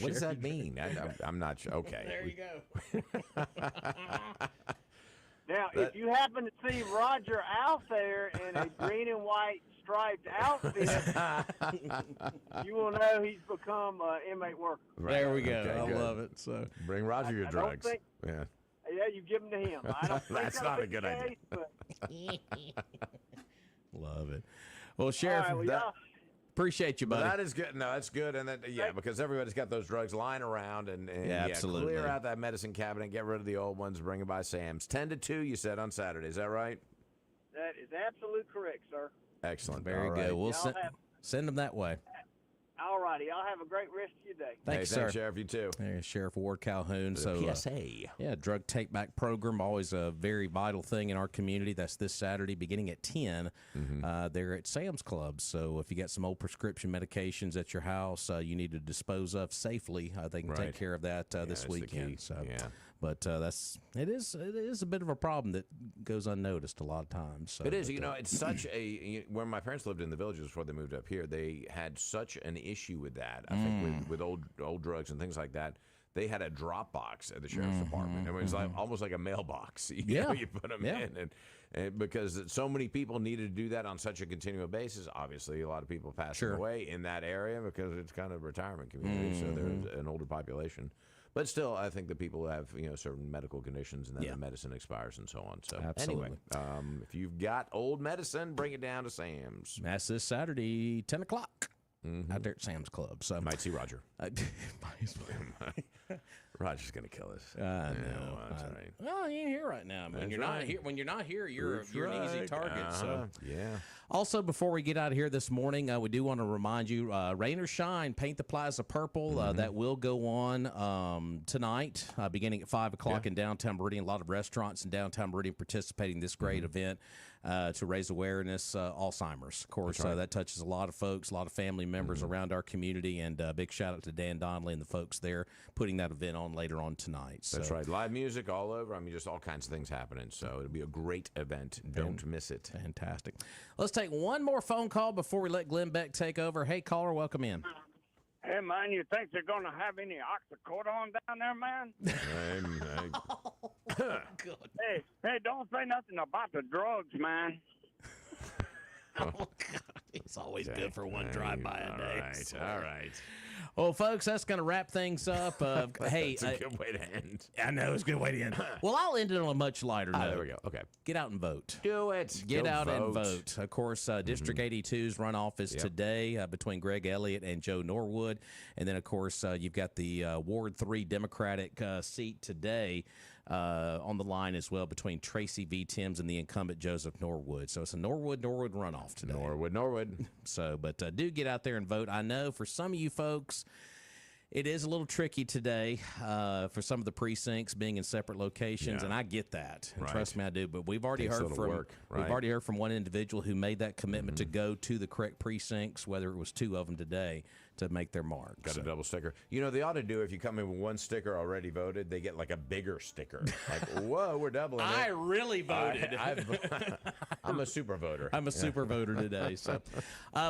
What does that mean? I'm not sure. Okay. There you go. Now, if you happen to see Roger out there in a green and white striped outfit, you will know he's become an inmate worker. Right. There we go. Okay, I good. love it. So Bring Roger your I don't drugs. think- Yeah. Yeah, you give them to him. I don't think That's that'll not a be good the idea. case, but- love it. Well, Sheriff, All right, well, appreciate you, But buddy. that is good. No, that's good. And then, because everybody's got those drugs lying around. And absolutely. Clear out that medicine cabinet, get rid of the old ones, bring them by Sam's. 10 to 2, you said, on Saturday. Is that right? That is absolute correct, sir. Excellent. Very All good. right. We'll Y'all have- send them that way. All righty. Y'all have a great rest of your day. Thanks, Hey, sir. thanks, Sheriff. You too. There's Sheriff Ward Calhoun. The So PSA. Drug Take Back program, always a very vital thing in our community. That's this Saturday beginning at 10. They're at Sam's Club. So if you got some old prescription medications at your house you need to dispose of safely, they can Right. take care of that this that's the key. weekend. So, Yeah. But it is a bit of a problem that goes unnoticed a lot of times. So, It is. but, It's such a. When my parents lived in the villages before they moved up here, they had such an issue with that. I think with old drugs and things like that. They had a drop box at the sheriff's department. It was like almost like a mailbox. You know, you put them in, and because so many people needed to do that on such a continual basis. Obviously, a lot of people passing away in that area because it's kind of a retirement community, so there's an older population. But still, I think that people have certain medical conditions, and then the medicine expires and so on. So Absolutely. anyway, if you've got old medicine, bring it down to Sam's. That's this Saturday, 10 o'clock. Out there at Sam's Club. So Might see Roger. might as well. Roger's gonna kill us. I know. That's all right. Well, he ain't here right now. When That's you're not right. here, you're That's an easy right. target. So yeah. Also, before we get out of here this morning, we do want to remind you, rain or shine, paint the plaza purple. That will go on tonight, beginning at 5 o'clock in downtown Meridian. A lot of restaurants in downtown Meridian participating in this great event to raise awareness, Alzheimer's. Of course, that touches a lot of folks, a lot of family members around our community, and big shout out to Dan Donnelly and the folks there putting that event on later on tonight. So. That's right. Live music all over. I mean, just all kinds of things happening. So it'll be a great event. Don't miss it. Fantastic. Let's take one more phone call before we let Glenn Beck take over. Hey, caller, welcome in. Hey, man, you think they're going to have any oxycodone down there, man? Hey, don't say nothing about the drugs, man. Oh, God. It's always good for one drive-by a day. Right, so. all right. Well, folks, that's going to wrap things up. Hey, That's a good way to end. I know, it's a good way to end. Well, I'll end it on a much lighter note. There we go. Okay. Get out and vote. Do it. Get Go out and vote. vote. Of course, District 82's runoff is today between Greg Elliott and Joe Norwood. And then, of course, you've got the Ward 3 Democratic seat today on the line as well between Tracy V. Timms and the incumbent Joseph Norwood. So it's a Norwood runoff today. Norwood. So, but do get out there and vote. I know for some of you folks, it is a little tricky today for some of the precincts being in separate locations, and I get that. And trust me, I do. But we've already heard from we've already heard from one individual who made that commitment to go to the correct precincts, whether it was 2 of them today, to make their mark. Got a double sticker. You know, they ought to do, if you come in with one sticker already voted, they get like a bigger sticker. Like, whoa, we're doubling it. I really voted. I'm a super voter. I'm a super voter today. So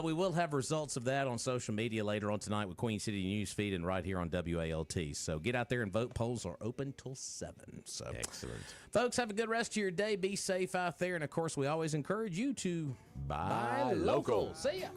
we will have results of that on social media later on tonight with Queen City News Feed and right here on WALT. So get out there and vote. Polls are open till 7. So excellent. Folks, have a good rest of your day. Be safe out there. And, of course, we always encourage you to buy local. See ya.